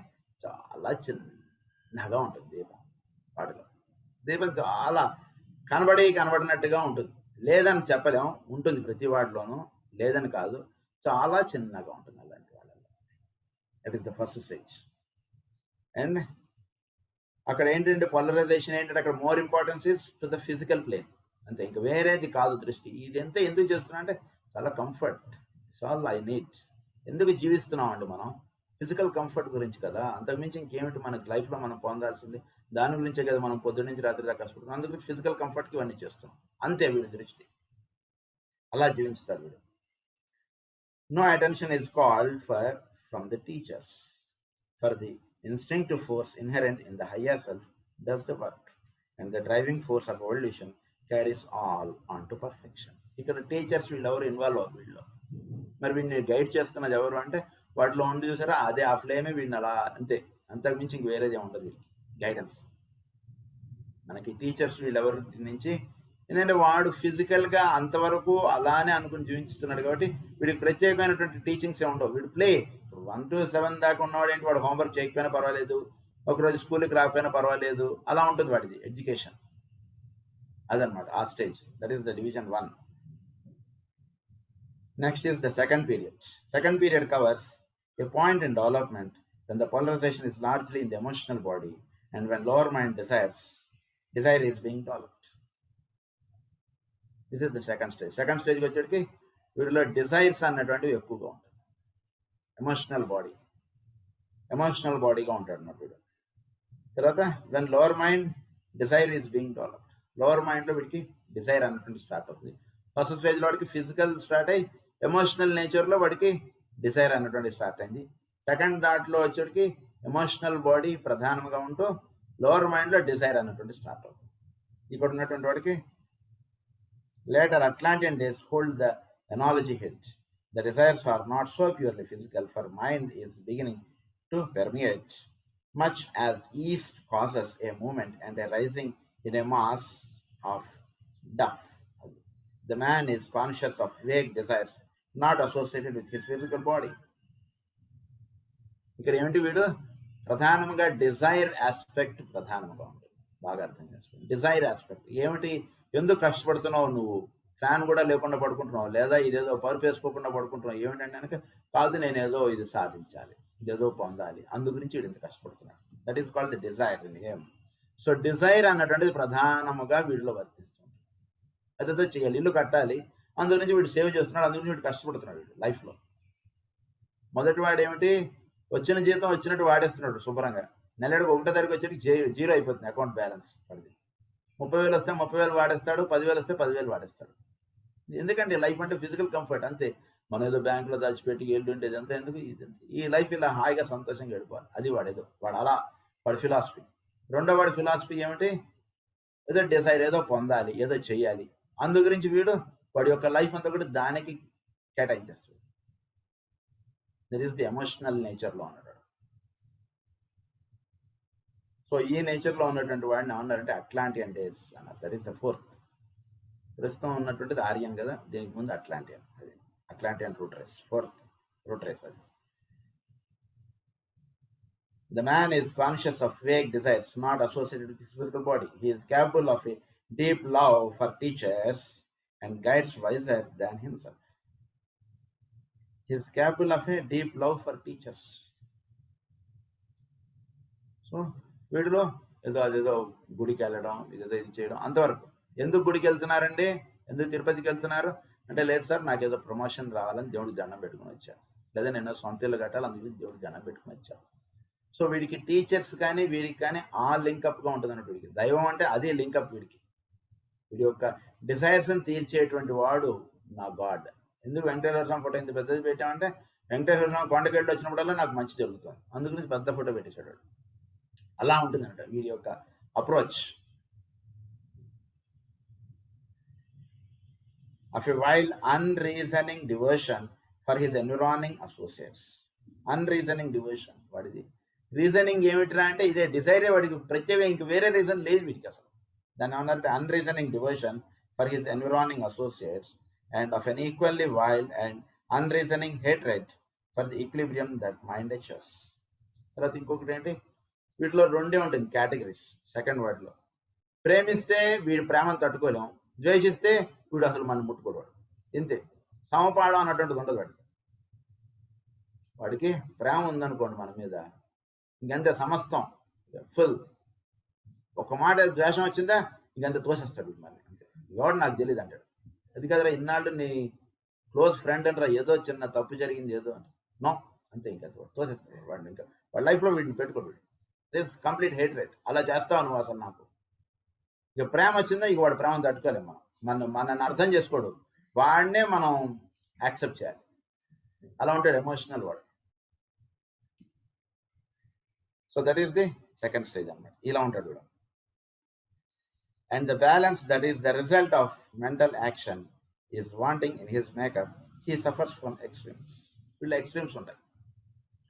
A: చాలా చిన్నగా ఉంటుంది దీపం. వాటిలో దీపం చాలా కనబడినట్టుగా ఉంటుంది. లేదని చెప్పలేం, ఉంటుంది ప్రతి వాటిలోనూ, లేదని కాదు, చాలా చిన్నగా ఉంటుంది అలాంటి వాళ్ళలో. That is the first stage. And అక్కడ ఏంటంటే పోలరైజేషన్ ఏంటంటే అక్కడ more importance is to the physical plane, అంతే, ఇంకా వేరేది కాదు దృష్టి. ఇదంతా ఎందుకు చేస్తున్నా అంటే చాలా comfort, it's all I need. ఎందుకు జీవిస్తున్నాం అండి మనం? ఫిజికల్ కంఫర్ట్ గురించి కదా, అంతకుమించి ఇంకేమిటి మనకి లైఫ్లో మనం పొందాల్సింది? దాని గురించే కదా మనం పొద్దున్న నుంచి రాత్రి దాకా కష్టపడుతున్నాం. అందుగురించి ఫిజికల్ కంఫర్ట్కి ఇవన్నీ చేస్తున్నాం, అంతే వీడి దృష్టి. అలా జీవిస్తాడు వీడు. No attention is called for from the teachers, for the instinctive force inherent in the higher self does the work, and the driving force of evolution carries all on to perfection. ఇక్కడ టీచర్స్ వీళ్ళు ఎవరు ఇన్వాల్వ్ అవ్వరు వీళ్ళు. మరి వీడిని గైడ్ చేస్తున్నది ఎవరు అంటే వాటిలో ఉండి చూసారా, అదే ఆ ఫ్లేమే వీడిని అలా, అంతే, అంతకుమించి ఇంక వేరేదే ఉండదు వీడికి గైడెన్స్. మనకి టీచర్స్ వీళ్ళు ఎవరి నుంచి, ఎందుకంటే వాడు ఫిజికల్గా అంతవరకు అలానే అనుకుని జీవిస్తున్నాడు కాబట్టి వీడికి ప్రత్యేకమైనటువంటి టీచింగ్స్ ఏ ఉండవు. వీడు ప్లే 1 to 7 దాకా ఉన్నవాడు ఏంటి, వాడు హోంవర్క్ చేయకపోయినా పర్వాలేదు, ఒకరోజు స్కూల్కి రాకపోయినా పర్వాలేదు, అలా ఉంటుంది వాడిది ఎడ్యుకేషన్. అదనమాట ఆ stage. That is the division 1. Next is the second period. Second period covers a point in development when the polarization is largely in the emotional body and when lower mind desire is being developed. This is the second stage. Second stage వచ్చేటికి వీడిలో డిజైర్స్ అన్నటువంటివి ఎక్కువగా ఉంటాయి. ఎమోషనల్ బాడీగా ఉంటాడు అన్నమాట వీడు. తర్వాత when lower mind desire is being developed, lower మైండ్లో వీడికి డిజైర్ అన్నటువంటి స్టార్ట్ అవుతుంది. ఫస్ట్ స్టేజ్లో వాడికి ఫిజికల్ స్టార్ట్ అయ్యి ఎమోషనల్ నేచర్లో వాడికి డిజైర్ అన్నటువంటి స్టార్ట్ అయింది. సెకండ్ దాంట్లో వచ్చేటికి ఎమోషనల్ బాడీ ప్రధానంగా ఉంటూ లోవర్ మైండ్లో డిజైర్ అన్నటువంటి స్టార్ట్ అవుతుంది. ఇక్కడ ఉన్నటువంటి వాడికి later Atlantean days hold the analogy head. The desires are not so purely physical, for mind is beginning to permeate, much as yeast causes a movement and a rising in a mass of duff. The man is conscious of vague desires not associated with his physical body. ఇక్కడ ఏమిటి, వీడు ప్రధానంగా డిజైర్ ఆస్పెక్ట్ ప్రధానంగా ఉంటుంది. బాగా అర్థం చేసుకోండి. డిజైర్ ఆస్పెక్ట్ ఏమిటి? ఎందుకు కష్టపడుతున్నావు నువ్వు? ఫ్యాన్ కూడా లేకుండా పడుకుంటున్నావు, లేదా ఇదేదో పరుపు వేసుకోకుండా పడుకుంటున్నావు, ఏమిటంటే కనుక కాదు, నేనేదో ఇది సాధించాలి, ఇదేదో పొందాలి, అందు గురించి వీడు ఇంత కష్టపడుతున్నాడు. That is called the desire in him. So desire అన్నటువంటిది ప్రధానముగా వీడిలో వర్తిస్తుంది. అదేదో చేయాలి, ఇల్లు కట్టాలి, అందు గురించి వీడు సేవ్ చేస్తున్నాడు, అందు గురించి వీడు కష్టపడుతున్నాడు వీడు లైఫ్లో. మొదటి వాడు ఏమిటి, వచ్చిన జీతం వచ్చినట్టు వాడేస్తున్నాడు శుభ్రంగా. నెలడికి 1వ తారీఖు వచ్చేటి జీరో అయిపోతుంది అకౌంట్ బ్యాలెన్స్. వాడిది 30,000 వస్తే 30,000 వాడేస్తాడు, 10,000 వస్తే 10,000 వాడేస్తాడు. ఎందుకంటే లైఫ్ అంటే ఫిజికల్ కంఫర్ట్, అంతే. మనం ఏదో బ్యాంకులో దాచిపెట్టి ఏళ్ళు ఉండేది అంతా ఎందుకు? ఈ లైఫ్ ఇలా హాయిగా సంతోషంగా గడిపాలి, అది వాడేదో అలా వాడి ఫిలాసఫీ. రెండో వాడి ఫిలాసఫీ ఏమిటి, ఏదో డిసైడ్, ఏదో పొందాలి, ఏదో చెయ్యాలి, అందు గురించి వీడు వాడి యొక్క లైఫ్ అంతా కూడా దానికి కేటాయించేస్తాడు. దట్ ఈస్ ది ఎమోషనల్ నేచర్లో ఉన్నాడు. సో ఈ నేచర్లో ఉన్నటువంటి వాడిని ఏమన్నారంటే అట్లాంటియన్ డేస్ అన్నారు. That is the 4th. ప్రస్తుతం ఉన్నటువంటిది ఆర్యన్ కదా, దీనికి ముందు అట్లాంటియన్, అది Atlantean root race, 4th root race అది. The man is conscious of vague desires not associated with his physical body. He is capable of a deep love for teachers and guides wiser than himself. He is capable of a deep love for teachers. So వీడిలో అదేదో గుడికి వెళ్ళడం, ఇదేదో ఇది చేయడం అంతవరకు. ఎందుకు గుడికి వెళ్తున్నారండి, ఎందుకు తిరుపతికి వెళ్తున్నారు అంటే, లేదు సార్ నాకేదో ప్రమోషన్ రావాలని దేవుడికి దండం పెట్టుకుని వచ్చాను, లేదా నేను సొంత ఇల్లు కట్టాలి అందుకు దేవుడికి దండం పెట్టుకుని వచ్చాను. సో వీడికి టీచర్స్ కానీ వీడికి కానీ ఆ లింకప్గా ఉంటుంది అన్నట్టు. వీడికి దైవం అంటే అదే లింకప్. వీడి యొక్క డిజైర్స్ని తీర్చేటువంటి వాడు నా గాడ్. ఎందుకు వెంకటేశ్వర స్వామి ఫోటో ఇంత పెద్దది పెట్టామంటే, వెంకటేశ్వర స్వామి కొండకెళ్ళి వచ్చినప్పుడల్లా నాకు మంచి జరుగుతుంది, అందుగురించి పెద్ద ఫోటో పెట్టేశాడు. అలా ఉంటుందంట వీడి యొక్క approach. Of a wild, unreasoning devotion for his environing associates. Unreasoning devotion, what is it? Reasoning ఏమిట్రా అంటే ఇదే డిజైరే వాడికి ప్రత్యేక ఇంక వేరే రీజన్ లేదు వీడికి అసలు. దాన్ని ఏమన్నారంటే unreasoning devotion for his environing associates and of an equally wild and unreasoning hatred for the equilibrium that mind achieves. తర్వాత ఇంకొకటి ఏంటి, వీటిలో రెండే ఉంటుంది కేటగిరీస్ సెకండ్ వర్డ్లో. ప్రేమిస్తే వీడి ప్రేమను తట్టుకోలేం, ద్వేషిస్తే వీడు అసలు మనం ముట్టుకోడు. ఇంతే, సమపాడం అన్నటువంటిది ఉండదు వాడికి. వాడికి ప్రేమ ఉందనుకోండి మన మీద, ఇంకంతే సమస్తం ఫుల్. ఒక మాట ద్వేషం వచ్చిందా ఇంకంతే తోసేస్తాడు మళ్ళీ. అంతే, ఎవడు నాకు తెలియదు అంటాడు. అది కదరా ఇన్నాళ్ళు నీ క్లోజ్ ఫ్రెండ్ అంటారా, ఏదో చిన్న తప్పు జరిగింది ఏదో అని నో, అంతే ఇంకా తోసేస్తాడు వాడిని. ఇంకా వాడి లైఫ్లో వీడిని పెట్టుకోడు. This complete hatred. అలా చేస్తావు నువ్వు అసలు నాకు. ఇక ప్రేమ వచ్చిందా ఇక వాడి ప్రేమను తట్టుకోలేము మనం. మనల్ని అర్థం చేసుకోడు, వాడినే మనం యాక్సెప్ట్ చేయాలి. అలా ఉంటాడు ఎమోషనల్ వాడు. So that is the second stage అన్నమాట. ఇలా ఉంటాడు వీడు. And the balance that is the result of mental action is wanting in his makeup. He suffers from extremes. వీళ్ళు ఎక్స్ట్రీమ్స్ ఉంటాయి.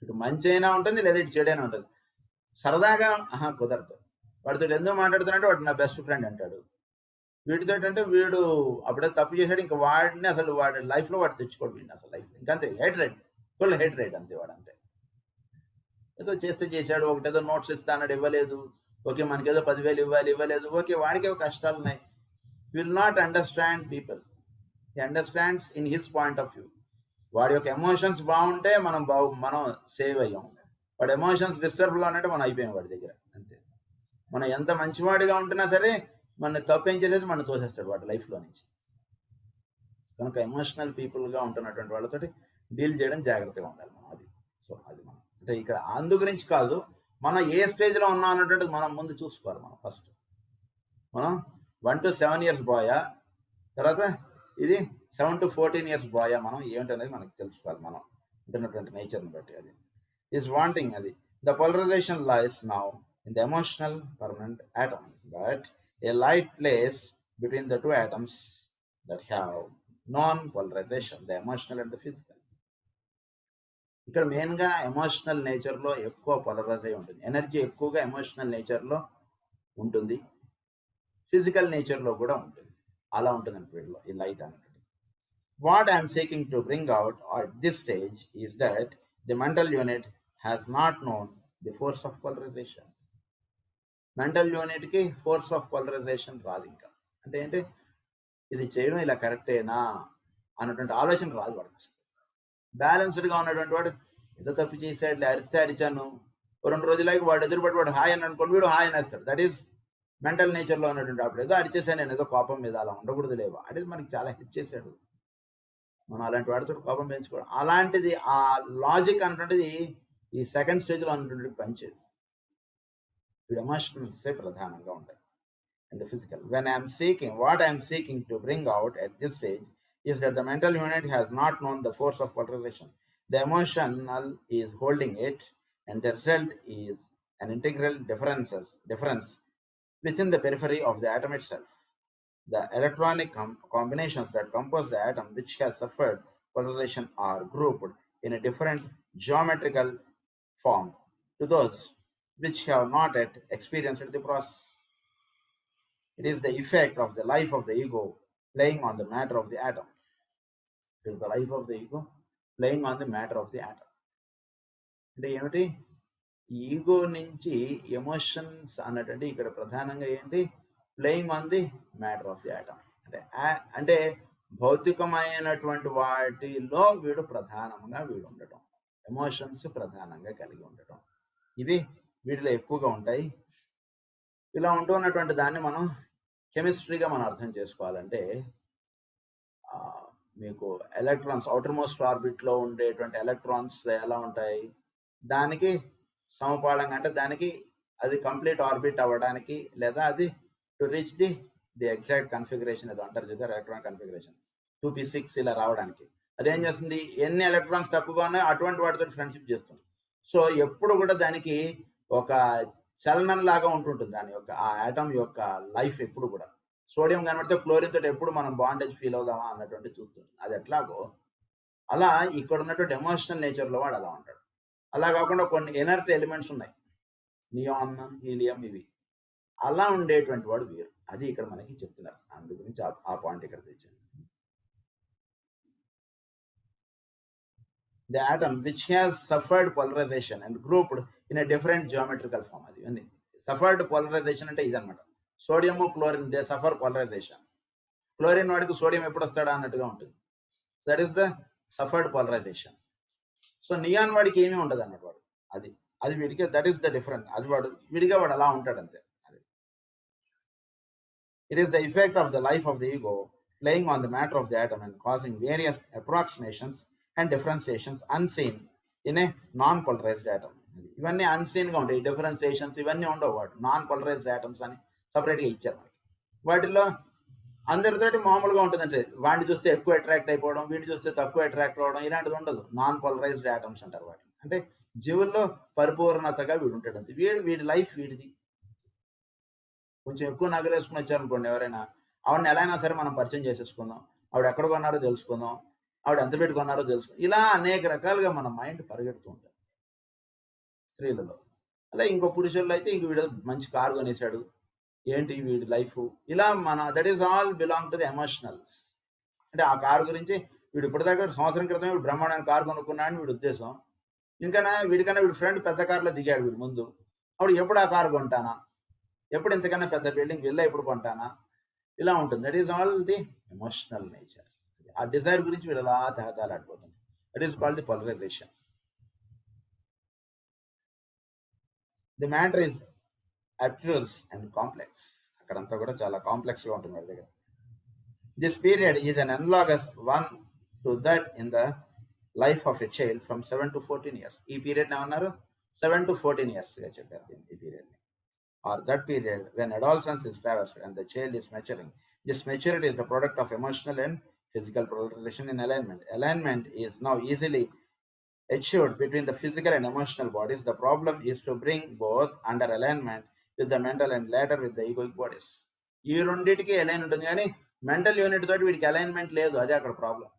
A: ఇటు మంచి అయినా ఉంటుంది, లేదా ఇటు చెడు అయినా ఉంటుంది. సరదాగా కుదరదు. వాడితో ఎందుకు మాట్లాడుతున్నట్టు వాడు నా బెస్ట్ ఫ్రెండ్ అంటాడు. వీటితో అంటే వీడు అప్పుడే తప్పు చేశాడు, ఇంకా వాడిని అసలు వాడి లైఫ్లో వాడు తెచ్చుకోడు వీడిని అసలు లైఫ్. ఇంకంతే hate rate, full hate rate అంతే వాడు. అంతే, ఏదో చేస్తే చేశాడు, ఒకటేదో నోట్స్ ఇస్తానడు ఇవ్వలేదు, ఓకే మనకేదో 10,000 ఇవ్వలేదు, ఓకే వాడికే కష్టాలు ఉన్నాయి. Will not understand people. He understands in his point of view. వాడి యొక్క ఎమోషన్స్ బాగుంటే మనం సేవ్ అయ్యాం. వాడి ఎమోషన్స్ డిస్టర్బ్గా ఉన్నట్టు మనం అయిపోయాం వాడి దగ్గర. అంతే, మనం ఎంత మంచివాడిగా ఉంటున్నా సరే మన తప్పు ఏం చేసేసి మనం తోసేస్తాడు వాడి లైఫ్లో నుంచి. కనుక ఎమోషనల్ పీపుల్గా ఉంటున్నటువంటి వాళ్ళతో డీల్ చేయడం జాగ్రత్తగా ఉండాలి మనం. అది సో అది మనం అంటే ఇక్కడ అందు గురించి కాదు, మనం ఏ స్టేజ్లో ఉన్నాం అన్నటువంటిది మనం ముందు చూసుకోవాలి. మనం ఫస్ట్ మనం 1 to 7 years బాయా, తర్వాత ఇది 7 to 14 years బాయా, మనం ఏమిటనేది మనకి తెలుసుకోవాలి మనం ఉంటున్నటువంటి నేచర్ని బట్టి. అది ఈజ్ వాంటింగ్. అది the polarization lies now in the emotional permanent atom, but a light place between the two atoms that have non-polarization, the emotional and the physical. ఇక్కడ మెయిన్గా ఎమోషనల్ నేచర్లో ఎక్కువ పోలరైజ్ అయి ఉంటుంది. ఎనర్జీ ఎక్కువగా ఎమోషనల్ నేచర్లో ఉంటుంది, ఫిజికల్ నేచర్లో కూడా ఉంటుంది. అలా ఉంటుంది వీటిలో ఈ లైట్ అనేది. What I'm seeking to bring out at this stage is that the mental unit has not known the force of polarization. Mental యూనిట్కి ఫోర్స్ ఆఫ్ పోలరైజేషన్ రాదు ఇంకా. అంటే ఏంటి, ఇది చేయడం ఇలా కరెక్టేనా అన్నటువంటి ఆలోచన రాదు వాడికి అసలు. బ్యాలెన్స్డ్గా ఉన్నటువంటి వాడు ఏదో తప్పు చేసాడు, అరిస్తే అరిచాను, 2 రోజులకి వాడు ఎదురుపడి వాడు హాయ్ అని అనుకోండి, వీడు హాయ్ అనేస్తాడు. దట్ ఈస్ మెంటల్ నేచర్లో ఉన్నటువంటి. అప్పుడు ఏదో అరిచేసాను నేను, ఏదో కోపం మీద, అలా ఉండకూడదు లేవా. అది మనకి చాలా హెల్ప్ చేశాడు. మనం అలాంటి వాడితో కోపం పెంచుకోవడం, అలాంటిది ఆ లాజిక్ అన్నటువంటిది ఈ సెకండ్ స్టేజ్లో ఉన్నటువంటి పనిచేది. ఎమోషనల్సే ప్రధానంగా ఉంటాయి and physical. what I'm seeking to bring out at this stage is that the mental unit has not known the force of polarization. The emotional is holding it, and the result is an integral difference within the periphery of the atom itself. The electronic combinations that compose the atom which has suffered polarization are grouped in a different geometrical form to those which have not yet experienced the process. It is the effect of the life of the ego playing on the matter of the atom. It is the life of the ego playing on the matter of the atom. అంటే ఏమిటి, ఈగో నుంచి ఎమోషన్స్ అన్నటువంటి ఇక్కడ ప్రధానంగా ఏంటి, playing on the matter of the atom. అంటే భౌతికమైనటువంటి వాటిలో వీడు ప్రధానంగా ఉండటం, ఎమోషన్స్ ప్రధానంగా కలిగి ఉండటం, ఇది వీటిలో ఎక్కువగా ఉంటాయి. ఇలా ఉంటున్నటువంటి దాన్ని మనం కెమిస్ట్రీగా మనం అర్థం చేసుకోవాలంటే, మీకు ఎలక్ట్రాన్స్ అవుటర్ మోస్ట్ ఆర్బిట్లో ఉండేటువంటి ఎలక్ట్రాన్స్ ఎలా ఉంటాయి, దానికి సమపాళంగా, అంటే దానికి అది కంప్లీట్ ఆర్బిట్ అవ్వడానికి, లేదా అది to reach the exact configuration ఏదో అంటారు కదా, ఎలక్ట్రాన్ కన్ఫిగరేషన్ 2p6 ఇలా రావడానికి అదేం చేస్తుంది, ఎన్ని ఎలక్ట్రాన్స్ తక్కువగా ఉన్నాయో అటువంటి వాటితో ఫ్రెండ్షిప్ చేస్తుంది. సో ఎప్పుడు కూడా దానికి ఒక చలనం లాగా ఉంటుంటుంది దాని యొక్క ఆ ఆటమ్ యొక్క లైఫ్. ఎప్పుడు కూడా సోడియం కనబడితే క్లోరిన్ తోటి ఎప్పుడు మనం బాండేజ్ ఫీల్ అవుదామా అన్నటువంటి చూస్తుంది. అది ఎట్లాగో అలా ఇక్కడ ఉన్నటువంటి ఎమోషనల్ నేచర్లో వాడు అలా ఉంటాడు. అలా కాకుండా కొన్ని ఎనర్ట్ ఎలిమెంట్స్ ఉన్నాయి, నియాన్, హీలియం, ఇవి. అలా ఉండేటువంటి వాడు వేరు. అది ఇక్కడ మనకి చెప్తున్నారు. అందు గురించి ఆ పాయింట్ ఇక్కడ తెచ్చాను. The atom which has suffered polarization and grouped in a different geometrical form. అది ఉంది. సఫర్డ్ పోలరైజేషన్ అంటే ఇదనమాట. Sodium, chlorine they suffer polarization. Chlorine వాడికి సోడియం ఎప్పుడు వస్తాడా అన్నట్టుగా ఉంటుంది. That is the suffered polarization. So neon వాడికి ఏమీ ఉండదు అన్నమాట వాడు. అది అది వీడికి దట్ ఈస్ ద డిఫరెంట్. అది వాడు విడిగా వాడు అలా ఉంటాడు అంతే. అది it is the effect of the life of the ego playing on the matter of the atom and causing various approximations and differentiations unseen in a non polarized atom. ఇవన్నీ అన్సీన్ గా ఉంటాయి. డిఫరెన్సియేషన్స్ ఇవన్నీ ఉండవు. వాడు నాన్ పోలరైజ్డ్ ఆటమ్స్ అని సపరేట్ గా ఇచ్చారు మనకి. వాటిలో అందరితోటి మామూలుగా ఉంటుందంటే వాడిని చూస్తే ఎక్కువ అట్రాక్ట్ అయిపోవడం, వీడిని చూస్తే తక్కువ అట్రాక్ట్ అవ్వడం, ఇలాంటిది ఉండదు. నాన్ పోలరైజ్డ్ ఆటమ్స్ అంటారు వాటిని. అంటే జీవుల్లో పరిపూర్ణతగా వీడు ఉంటాడు అంతే. వీడి లైఫ్ వీడిది. కొంచెం ఎక్కువ నగలు వేసుకుని వచ్చారనుకోండి ఎవరైనా, ఆవిడని ఎలా అయినా సరే మనం పరిచయం చేసేసుకుందాం, ఆవిడ ఎక్కడ కొన్నారో తెలుసుకుందాం, ఆవిడ ఎంత పెట్టి కొన్నారో తెలుసుకుందాం. ఇలా అనేక రకాలుగా మన మైండ్ పరిగెడుతూ ఉంటుంది స్త్రీలలో. అలా ఇంకో పురుషుల్లో అయితే ఇంక వీడు మంచి కారు కొనేసాడు, ఏంటి వీడి లైఫ్, ఇలా మన that is all belong to the emotionals. అంటే ఆ కారు గురించి వీడు ఇప్పటిదాకా సంవత్సరం క్రితం వీడు బ్రహ్మాండమైన కారు కొనుక్కున్నాడని వీడి ఉద్దేశం. ఇంకన్నా వీడికన్నా వీడి ఫ్రెండ్ పెద్ద కారులో దిగాడు వీడు ముందు, అప్పుడు ఎప్పుడు ఆ కారు కొంటానా, ఎప్పుడు ఇంతకన్నా పెద్ద బిల్డింగ్ వెళ్ళా ఎప్పుడు కొంటానా, ఇలా ఉంటుంది. That is all the emotional nature. ఆ డిజైర్ గురించి వీడు అలా తహతాలాడిపోతుంది. That is called the polarisation. The matter is abstruse and complex. అక్కడంతా కూడా చాలా కాంప్లెక్స్ గా ఉంటుంది వాడి దగ్గర. This period is an analogous one to that in the life of a child from 7 to 14 years. ఈ పీరియడ్ ఏమన్నారు? 7 to 14 years గా చెప్పారు ఈ period. Or that period when adolescence is traversed and the child is maturing. This maturity is the product of emotional and physical polarization in alignment. Alignment is now easily achieved between the physical and emotional bodies. The problem is to bring both under alignment with the mental and later with the egoic bodies. ఈ రెండింటికి అలైన్ ఉంటుంది కానీ మెంటల్ యూనిట్ తోటి వీడికి అలైన్మెంట్ లేదు. అదే అక్కడ ప్రాబ్లం.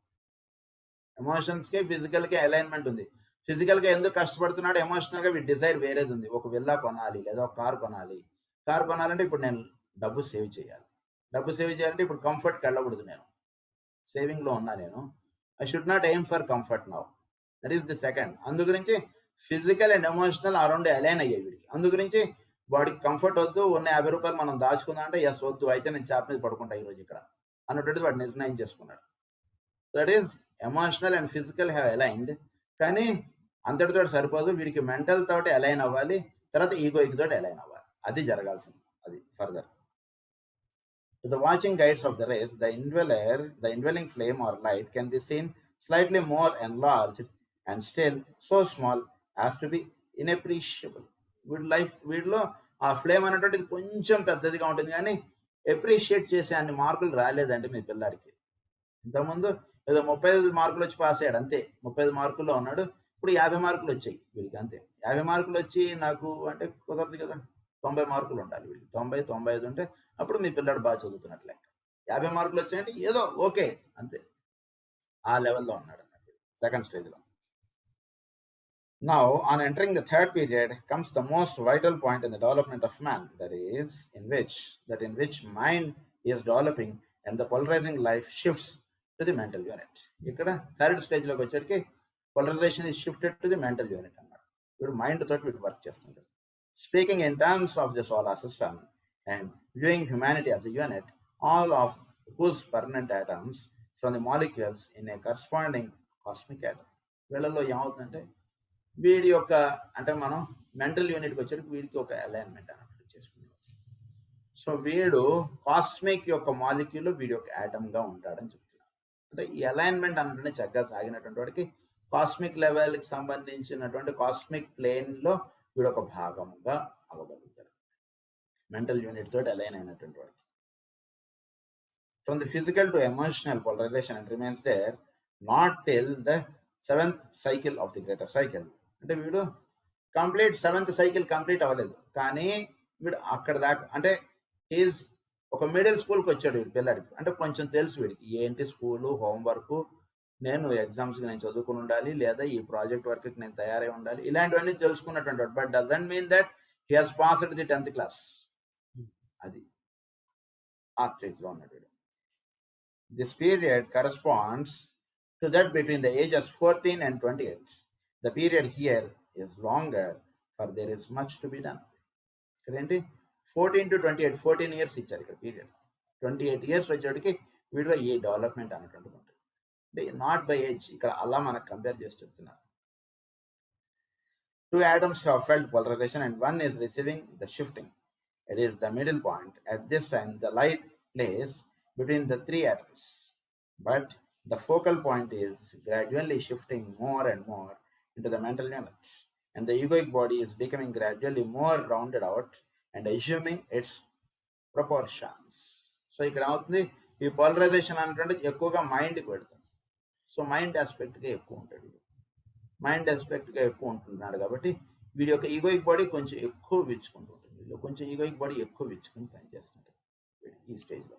A: ఎమోషన్స్ కి ఫిజికల్ కి అలైన్మెంట్ ఉంది. ఫిజికల్ గా ఎందుకు కష్టపడుతున్నాడు, ఎమోషనల్ గా వీడి డిజైర్ వేరేది ఉంది. ఒక విల్లా కొనాలి లేదా ఒక కార్ కొనాలి. కార్ కొనాలంటే ఇప్పుడు నేను డబ్బు సేవ్ చేయాలి. డబ్బు సేవ్ చేయాలంటే ఇప్పుడు కంఫర్ట్కి వెళ్ళకూడదు. నేను సేవింగ్ లో ఉన్నా. నేను I should not aim for comfort now. That is the second. అందు గురించి ఫిజికల్ అండ్ ఎమోషనల్ ఆ రెండు అలైన్ అయ్యాయి వీడికి. అందు గురించి బాడీకి కంఫర్ట్ వద్దు, ఉన్న 50 రూపాయలు మనం దాచుకుందాం అంటే ఎస్ వద్దు, అయితే నేను చాప్ మీద పడుకుంటా ఈరోజు ఇక్కడ అన్నట్టు వాడు నిర్ణయం చేసుకున్నాడు. That is emotional and physical have aligned. కానీ అంతటితో సరిపోదు, వీడికి మెంటల్ తోటి అలైన్ అవ్వాలి, తర్వాత ఈగోయిక్ తోటి అలైన్ అవ్వాలి. అది జరగాల్సింది. అది further. The watching guides of the race, the indwelling flame or light can be seen slightly more enlarged and still so small as to be inappreciable. వీడిలో ఆ ఫ్లేమ్ అనేటువంటిది కొంచెం పెద్దదిగా ఉంటుంది కానీ అప్రిషియేట్ చేసే అన్ని మార్కులు రాలేదంటే మీ పిల్లాడికి. ఇంతకుముందు ఏదో 35 మార్కులు వచ్చి పాస్ అయ్యాడు అంతే. 35 మార్కుల్లో ఉన్నాడు. ఇప్పుడు 50 మార్కులు వచ్చాయి వీడికి అంతే. 50 మార్కులు వచ్చి నాకు అంటే కుదరదు కదా, 90 మార్కులు ఉండాలి వీడికి. 90, 95 ఉంటే అప్పుడు మీ పిల్లాడు బాగా చదువుతున్నట్లే. 50 మార్కులు వచ్చాయంటే ఏదో ఓకే అంతే. ఆ లెవెల్లో ఉన్నాడు అన్నట్టు సెకండ్ స్టేజ్లో. Now, on entering the third period comes the most vital point in the development of man, that is, in which mind is developing and the polarizing life shifts to the mental unit. ఇక్కడ third స్టేజ్లోకి వచ్చేటికి polarization is shifted to the mental unit అన్నమాట. వీడు మైండ్ తోటి వీడు వర్క్ చేస్తుంటాడు. Speaking in terms of the solar system and viewing humanity as a unit, all of whose permanent atoms from the molecules in a corresponding cosmic atom. వీళ్ళలో ఏమవుతుందంటే వీడి యొక్క అంటే మనం మెంటల్ యూనిట్కి వచ్చేటికి వీడికి ఒక అలైన్మెంట్ అన్నట్టు చేసుకున్నాం. సో వీడు కాస్మిక్ యొక్క మాలిక్యూల్ వీడి యొక్క యాటమ్గా ఉంటాడని చెప్తున్నాడు. అంటే ఈ అలైన్మెంట్ అన్నట్టు చక్కగా సాగినటువంటి వాడికి కాస్మిక్ లెవెల్కి సంబంధించినటువంటి కాస్మిక్ ప్లేన్లో వీడు ఒక భాగంగా అవ్వగలుగుతాడు, మెంటల్ యూనిట్ తోటి అలైన్ అయినటువంటి వాడికి. From the physical to emotional polarization and remains there not till the 7th cycle of the greater cycle. అంటే వీడు కంప్లీట్ 7th cycle కంప్లీట్ అవ్వలేదు, కానీ వీడు అక్కడ దాకా అంటే ఈజ్ ఒక మిడిల్ స్కూల్కి వచ్చాడు వీడు పిల్లాడికి. అంటే కొంచెం తెలుసు వీడికి ఏంటి స్కూలు, హోంవర్క్, నేను ఎగ్జామ్స్కి నేను చదువుకుని ఉండాలి, లేదా ఈ ప్రాజెక్ట్ వర్క్కి నేను తయారై ఉండాలి, ఇలాంటివన్నీ తెలుసుకున్నటువంటి వాడు. But doesn't mean that he has passed the 10th class. అది ఆ స్టేజ్లో ఉన్నాడు. This period corresponds to that between the ages 14 and 28. The period here is longer for there is much to be done. ఇక్కడేంటి 14 to 28, 14 years ఇచ్చారు ఇక్కడ పీరియడ్. 28 years వచ్చేటికి వీటిలో ఈ డెవలప్మెంట్ అన్నటువంటి ఉంటుంది. అంటే నాట్ బై ఏజ్, ఇక్కడ అలా మనకు కంపేర్ చేసి చెప్తున్నారు. 2 atoms have felt polarization and one is receiving the shifting. It is the middle point. At this time, the light plays between the 3 atoms. But the focal point is gradually shifting more and more into the mental unit. And the egoic body is becoming gradually more rounded out and assuming its proportions. So, ఇక్కడ అవుతుంది ఈ పోలరైజేషన్ అనేటువంటిది ఎక్కువగా మైండ్కి పెడుతుంది. సో మైండ్ ఆస్పెక్ట్గా ఎక్కువ ఉంటాడు, మైండ్ ఆస్పెక్ట్గా ఎక్కువ ఉంటున్నాడు కాబట్టి వీడి యొక్క ఈగోయిక్ బాడీ కొంచెం ఎక్కువ విచ్చుకుంటూ ఉంటుంది. వీళ్ళు కొంచెం ఈగోయిక్ బాడీ ఎక్కువ విచ్చుకుని పనిచేస్తుంటాడు ఈ స్టేజ్లో.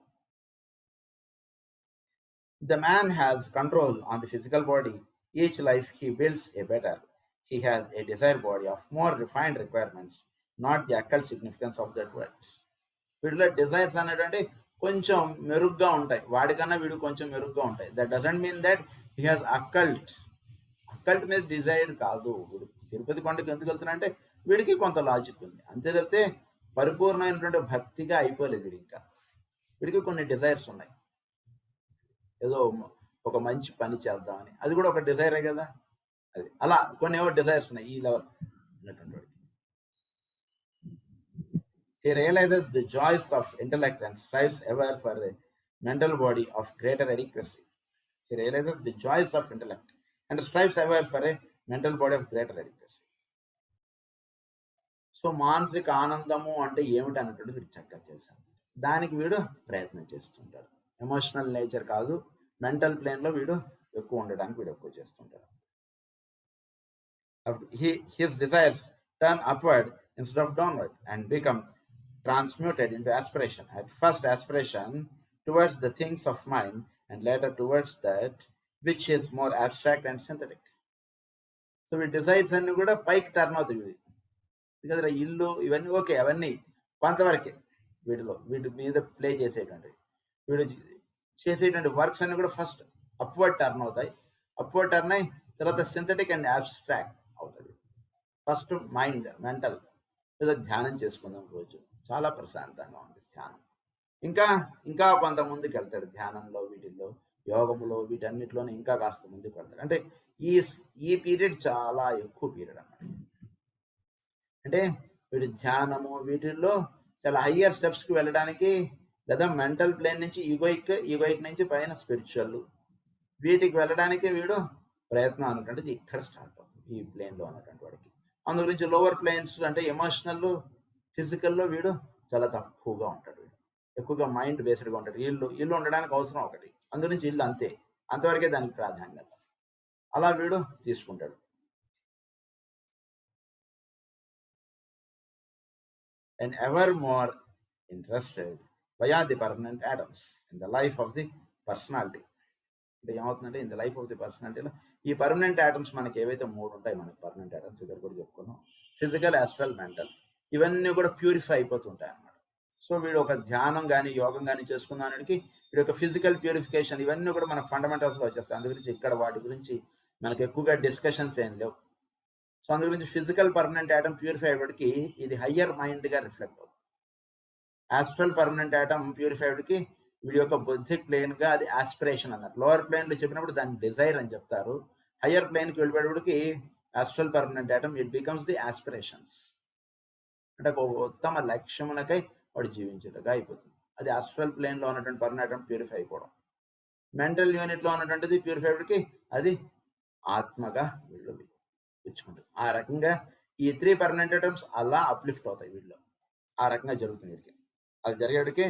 A: The man has control on the physical body. Each life he builds a better. He has a desire body of more refined requirements, not the occult significance of that word. వీటిలో డిజైర్స్ అనేటువంటి కొంచెం మెరుగ్గా ఉంటాయి, వాడికన్నా వీడు కొంచెం మెరుగ్గా ఉంటాయి. That doesn't mean that he has occult. Occult మీద డిజైర్ కాదు. వీడు తిరుపతి కొండకి ఎందుకు వెళ్తున్నా అంటే వీడికి కొంత లాజిక్ ఉంది, అంతే తప్పితే పరిపూర్ణమైనటువంటి భక్తిగా అయిపోలేదు వీడి. ఇంకా వీడికి కొన్ని డిజైర్స్ ఉన్నాయి, ఏదో ఒక మంచి పని చేద్దామని, అది కూడా ఒక డిజైరే కదా. అది అలా కొన్ని ఏవో డిజైర్స్ ఉన్నాయి ఈ లెవెల్ ఉన్నటువంటి వాడికి. He realizes the joys of intellect and strives ever for a mental body of greater adequacy. He realizes the joys of intellect and strives ever for a mental body of greater adequacy. So మానసిక ఆనందము అంటే ఏమిటి అన్నట్టు వీడు చక్కగా చేశాడు, దానికి వీడు ప్రయత్నం చేస్తుంటాడు. ఎమోషనల్ నేచర్ కాదు, మెంటల్ ప్లేన్లో వీడు ఎక్కువ ఉండడానికి వీడు ఎక్కువ చేస్తుంటాడు. His desires turn upward instead of downward and become transmuted into aspiration. At first aspiration towards the things of mind, and later towards that which is more abstract and synthetic. So వీడి డిజైర్స్ అన్ని కూడా పైకి టర్న్ అవుతాయి. బికాజ్ ఇల్లు ఇవన్నీ ఓకే, అవన్నీ కొంతవరకే వీటి మీద ప్లే చేసేటువంటి వీడు చేసేటువంటి వర్క్స్ అన్ని కూడా ఫస్ట్ అప్వర్డ్ టర్న్ అవుతాయి. అప్వర్డ్ టర్న్ అయి తర్వాత సింథటిక్ అండ్ అబ్స్ట్రాక్ట్ అవుతుంది. ఫస్ట్ మైండ్ మెంటల్ ఏదో ధ్యానం చేసుకుందాం, రోజు చాలా ప్రశాంతంగా ఉంది ధ్యానం. ఇంకా ఇంకా కొంత ముందుకు వెళ్తాడు ధ్యానంలో, వీటిల్లో యోగములో, వీటన్నిటిలోనే ఇంకా కాస్త ముందుకు వెళ్తాడు. అంటే ఈ పీరియడ్ చాలా ఎక్కువ పీరియడ్ అన్నమాట. అంటే వీడి ధ్యానము వీటిల్లో చాలా హయ్యర్ స్టెప్స్కి వెళ్ళడానికి, లేదా మెంటల్ ప్లేన్ నుంచి ఈగోయిక్ నుంచి పైన స్పిరిచువల్, వీటికి వెళ్ళడానికి వీడు ప్రయత్నం అనేటువంటిది ఇక్కడ స్టార్ట్ అవుతుంది ఈ ప్లేన్లో ఉన్నటువంటి వాడికి. అందు గురించి లోవర్ ప్లేన్స్ అంటే ఎమోషనల్ ఫిజికల్లో వీడు చాలా తక్కువగా ఉంటాడు. వీడు ఎక్కువగా మైండ్ బేస్డ్గా ఉంటాడు. ఇల్లు ఉండడానికి అవసరం ఒకటి, అందుగురించి ఇల్లు అంతే, అంతవరకే దానికి ప్రాధాన్యత, అలా వీడు తీసుకుంటాడు. And ever more interested via the permanent atoms in the life of the personality. అంటే ఏమవుతుందంటే in the life of the పర్సనాలిటీలో ఈ పర్మనెంట్ ఐటమ్స్ మనకి ఏవైతే 3 ఉంటాయి, మనకి పర్మనెంట్ ఐటమ్స్ ఇక్కడ కూడా చెప్పుకున్నాం, ఫిజికల్, యాస్ట్రల్, మెంటల్, ఇవన్నీ కూడా ప్యూరిఫై అయిపోతుంటాయి అన్నమాట. సో వీడు ఒక ధ్యానం కానీ యోగం కానీ చేసుకున్నానికి వీడు ఒక ఫిజికల్ ప్యూరిఫికేషన్, ఇవన్నీ కూడా మనకు ఫండమెంటల్స్లో వచ్చేస్తాయి. అందు గురించి ఇక్కడ వాటి గురించి మనకి ఎక్కువగా డిస్కషన్స్ ఏం లేవు. సో అందు గురించి ఫిజికల్ పర్మనెంట్ ఐటమ్ ప్యూరిఫై అయ్యేటికి ఇది హయ్యర్ మైండ్గా రిఫ్లెక్ట్ అవుతుంది. యాస్ట్రల్ పర్మనెంట్ ఐటమ్ ప్యూరిఫై అయ్యేటికి వీడి యొక్క బుద్ధిక్ ప్లేన్గా అది ఆస్పిరేషన్ అన్నారు. లోవర్ ప్లేన్లో చెప్పినప్పుడు దాన్ని డిజైర్ అని చెప్తారు. హయ్యర్ ప్లేన్కి వెళ్ళిపోయేటికి astral permanent item it becomes the aspirations. అంటే ఒక ఉత్తమ లక్ష్యమునకై వాడు జీవించేట్టుగా అయిపోతుంది. అది ఆస్ట్రల్ ప్లేన్లో ఉన్నటువంటి పర్మనెంట్ ఐటమ్ ప్యూరిఫై అయిపోవడం. మెంటల్ యూనిట్లో ఉన్నటువంటిది ప్యూరిఫై అయ్యేటికి అది ఆత్మగా వీళ్ళు ఇచ్చుకుంటుంది. ఆ రకంగా ఈ 3 పర్మనెంట్ ఐటమ్స్ అలా అప్లిఫ్ట్ అవుతాయి వీళ్ళు, ఆ రకంగా జరుగుతుంది వీడికి. అది జరిగేటికి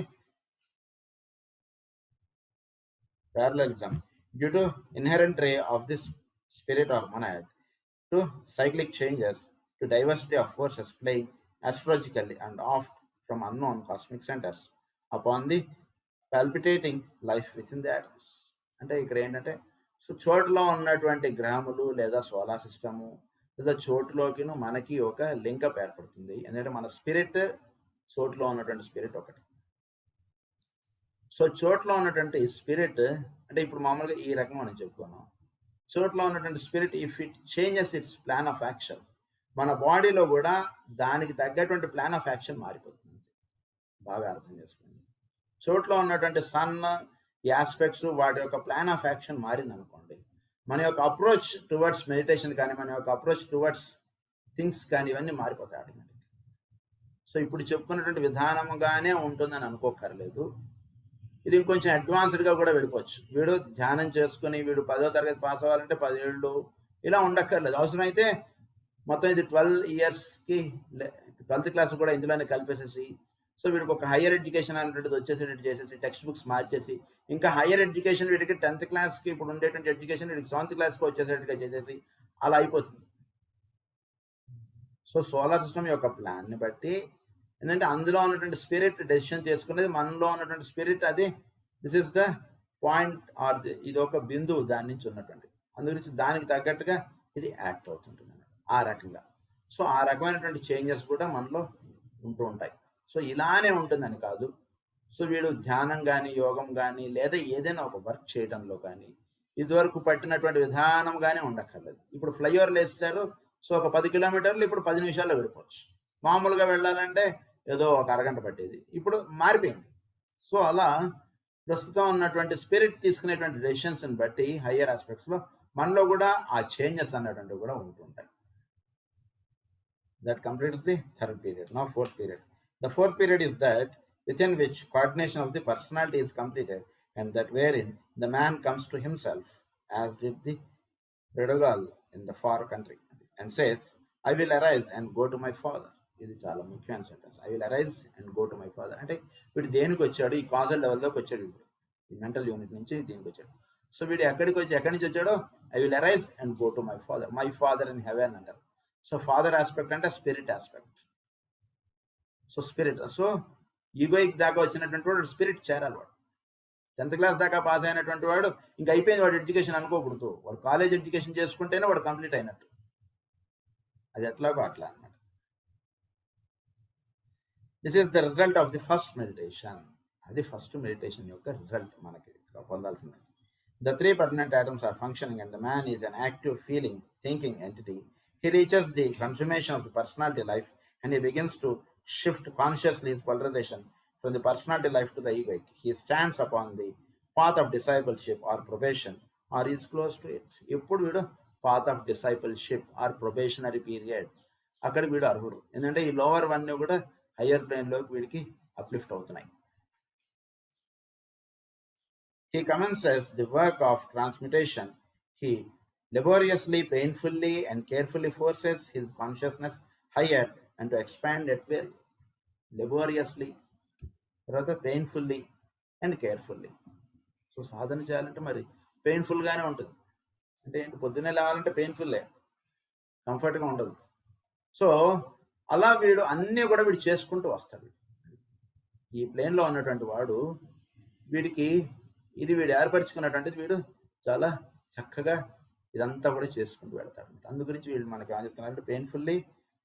A: parallelism due to inherent ray of this spirit or monad to cyclic changes to diversity of forces playing astrologically and oft from unknown cosmic centers upon the palpitating life within the atoms. అంటే ఇక్కడ ఏంటంటే సో చోటులో ఉన్నటువంటి గ్రహములు లేదా సోలార్ సిస్టము లేదా చోటులోకి మనకి ఒక లింకప్ ఏర్పడుతుంది. ఎందుకంటే మన స్పిరిట్, చోటులో ఉన్నటువంటి స్పిరిట్ ఒకటి. సో చోట్లో ఉన్నటువంటి స్పిరిట్ అంటే ఇప్పుడు మామూలుగా ఈ రకంగా మనం చెప్పుకున్నాం. చోట్లో ఉన్నటువంటి spirit if it changes it's plan of action, మన బాడీలో కూడా దానికి తగ్గటువంటి ప్లాన్ ఆఫ్ యాక్షన్ మారిపోతుంది. బాగా అర్థం చేసుకోండి. చోట్లో ఉన్నటువంటి సన్, ఈ ఆస్పెక్ట్స్ వాటి యొక్క ప్లాన్ ఆఫ్ యాక్షన్ మారింది అనుకోండి, మన యొక్క అప్రోచ్ టువర్డ్స్ మెడిటేషన్ కానీ, మన యొక్క అప్రోచ్ టువర్డ్స్ థింగ్స్ కానీ ఇవన్నీ మారిపోతాయి ఆటోమేటిక్. సో ఇప్పుడు చెప్పుకున్నటువంటి విధానముగానే ఉంటుందని అనుకోకర్లేదు. ఇది ఇంకొంచెం అడ్వాన్స్డ్గా కూడా వెళ్ళిపోవచ్చు. వీడు ధ్యానం చేసుకుని వీడు 10వ తరగతి పాస్ అవ్వాలంటే 10 ఏళ్ళు ఇలా ఉండక్కర్లేదు. అవసరమైతే మొత్తం ఇది 12 ఇయర్స్కి 12th క్లాస్ కూడా ఇందులోనే కలిపేసేసి, సో వీడికి ఒక హయ్యర్ ఎడ్యుకేషన్ అనేటువంటిది వచ్చేసేటట్టు చేసేసి, టెక్స్ట్ బుక్స్ మార్చేసి, ఇంకా హయ్యర్ ఎడ్యుకేషన్ వీడికి 10th క్లాస్కి ఇప్పుడు ఉండేటువంటి ఎడ్యుకేషన్ వీడికి 7th క్లాస్కి వచ్చేసేటట్టుగా చేసేసి అలా అయిపోతుంది. సో సోలార్ సిస్టమ్ యొక్క ప్లాన్ని బట్టి ఏంటంటే అందులో ఉన్నటువంటి స్పిరిట్ డెసిషన్ తీసుకునేది, మనలో ఉన్నటువంటి స్పిరిట్ అది this is the point or ఇది ఒక బిందువు దాని నుంచి ఉన్నటువంటి, అందుగురించి దానికి తగ్గట్టుగా ఇది యాక్ట్ అవుతుంటుంది ఆ రకంగా. సో ఆ రకమైనటువంటి చేంజెస్ కూడా మనలో ఉంటూ ఉంటాయి. సో ఇలానే ఉంటుందని కాదు. సో వీడు ధ్యానం కానీ, యోగం కానీ, లేదా ఏదైనా ఒక వర్క్ చేయడంలో కానీ ఇదివరకు పట్టినటువంటి విధానం కానీ ఉండక్కర్లేదు. ఇప్పుడు ఫ్లైఓవర్లు వేస్తారు, సో ఒక 10 కిలోమీటర్లు ఇప్పుడు 10 నిమిషాల్లో వెళ్ళిపోవచ్చు. మామూలుగా వెళ్ళాలంటే ఏదో ఒక అరగంట పట్టేది, ఇప్పుడు మారిపోయింది. సో అలా ప్రస్తుతం ఉన్నటువంటి స్పిరిట్ తీసుకునేటువంటి డెసిషన్స్ని బట్టి హయ్యర్ ఆస్పెక్ట్స్లో మనలో కూడా ఆ చేంజెస్ అనేటువంటివి కూడా ఉంటుంటాయి. That completes the third period. Now fourth period. The fourth period is that within which coordination of the personality is completed, and that wherein the man comes to himself, as did the Redogal in the far country, and says, I will arise and go to my father. ఇది చాలా ముఖ్యమైన sentence. I will arise and go to my father. అంటే వీడు దేనికి వచ్చాడు, ఈ కాజల్ లెవెల్లోకి వచ్చాడు, ఇప్పుడు ఈ మెంటల్ యూనిట్ నుంచి దీనికి వచ్చాడు. సో వీడు ఎక్కడి నుంచి వచ్చాడో, I will arise and go to my father in heaven అంటారు. సో ఫాదర్ ఆస్పెక్ట్ అంటే spirit aspect. So spirit, so egoic దాకా వచ్చినటువంటి వాడు స్పిరిట్ చేరాలి. వాడు 10th క్లాస్ దాకా పాస్ అయినటువంటి వాడు ఇంకా అయిపోయింది వాడు ఎడ్యుకేషన్ అనుకోకూడదు. వాడు కాలేజ్ ఎడ్యుకేషన్ చేసుకుంటేనే వాడు కంప్లీట్ అయినట్టు. అది ఎట్లాగో అట్లా అన్నమాట. This is the result of the first meditation. అది ఫస్ట్ మెడిటేషన్ యొక్క రిజల్ట్ మనకి పొందాల్సింది. The 3 permanent atoms are functioning and the man is an active, feeling, thinking entity. He reaches the consummation of the personality life and he begins to shift consciously his polarization from the personality life to the egoic. He stands upon the path of discipleship or probation or is close to it. ఇప్పుడు వీడు path of discipleship or probationary period, అక్కడ వీడు అర్హుడు. ఎందుకంటే ఈ లోవర్ వన్ కూడా హయ్యర్ ప్లేన్లోకి వీడికి అప్లిఫ్ట్ అవుతున్నాయి. He commences the work of transmutation. He laboriously, painfully, and carefully forces his consciousness higher and to expand at will. Laboriously, rather painfully and carefully. So సాధన చేయాలంటే మరి పెయిన్ఫుల్గానే ఉంటుంది. అంటే ఏంటి, పొద్దున్నే లేవాలంటే పెయిన్ఫుల్లే, కంఫర్ట్గా ఉండదు. సో అలా వీడు అన్నీ కూడా వీడు చేసుకుంటూ వస్తాడు. ఈ ప్లేన్లో ఉన్నటువంటి వాడు వీడికి ఇది వీడు ఏర్పరచుకున్నటువంటిది వీడు చాలా చక్కగా ఇదంతా కూడా చేసుకుంటూ వెళ్తాడు. అందు గురించి వీళ్ళు మనకి ఏం చెప్తున్నారంటే painfully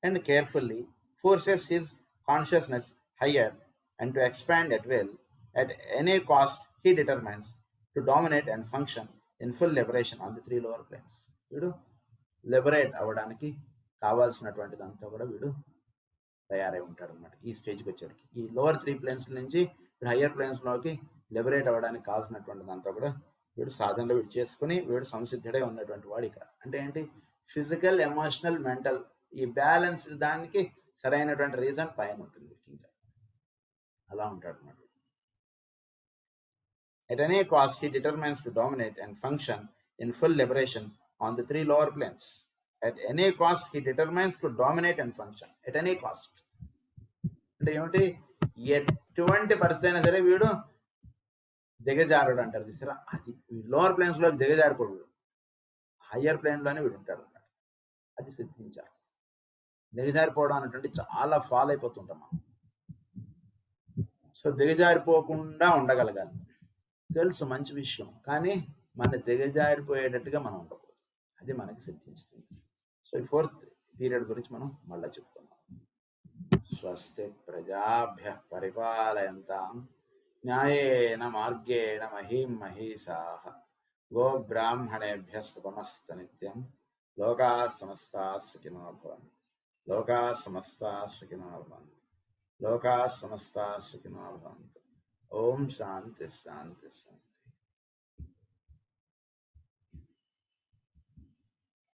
A: and carefully forces his consciousness higher and to expand at well at any cost he determines to dominate and function in full liberation on the 3 lower planes. వీడు లిబరేట్ అవ్వడానికి కావాల్సినటువంటిదంతా కూడా వీడు తయారై ఉంటాడు అనమాట. ఈ స్టేజ్కి వచ్చేటికి ఈ లోవర్ 3 ప్లేన్స్ నుంచి హయ్యర్ ప్లేన్స్లోకి లిబరేట్ అవ్వడానికి కావాల్సినటువంటిదంతా కూడా వీడు సాధనలో వీడు చేసుకుని వీడు సంసిద్ధుడై ఉన్నటువంటి వాడు. ఇక్కడ అంటే ఏంటి, ఫిజికల్, ఎమోషనల్, మెంటల్ ఈ బ్యాలెన్స్ దానికి సరైనటువంటి రీజన్ పైన ఉంటుంది. ఇంకా అలా ఉంటాడు అన్నమాట. At any cost, he determines to dominate and function in full liberation on the 3 lower planes. At any cost, he determines to dominate and function. At any cost. అంటే ఏమిటి, ఎటువంటి పరిస్థితి అయినా సరే వీడు దిగజారుడు అంటారు తీసారా, అది లోవర్ ప్లేన్స్లోకి దిగజారిపోడు, హయ్యర్ ప్లేన్లోనే వీడు ఉంటాడు అన్నమాట. అది సిద్ధించాలి. దిగజారిపోవడం అనేటువంటి చాలా ఫాలో అయిపోతుంటాం మనం. సో దిగజారిపోకుండా ఉండగలగాలి, తెలుసు మంచి విషయం, కానీ మన దిగజారిపోయేటట్టుగా మనం ఉండకూడదు. అది మనకి సిద్ధిస్తుంది. సో ఈ 4th పీరియడ్ గురించి మనం మళ్ళీ చెప్పుకున్నాం. స్వస్తి ప్రజాభ్య పరిపాలయంతాం న్యాయేన మార్గేణ మహీం మహీషాః గోబ్రాహ్మణేభ్య శుభమస్తు నిత్యం. లోకాః సమస్తాః సుఖినో భవంతు. లోకాః సమస్తాః సుఖినో భవంతు. లోకాః సమస్తాః సుఖినో భవంతు. ఓం శాంతి శాంతి శాంతి.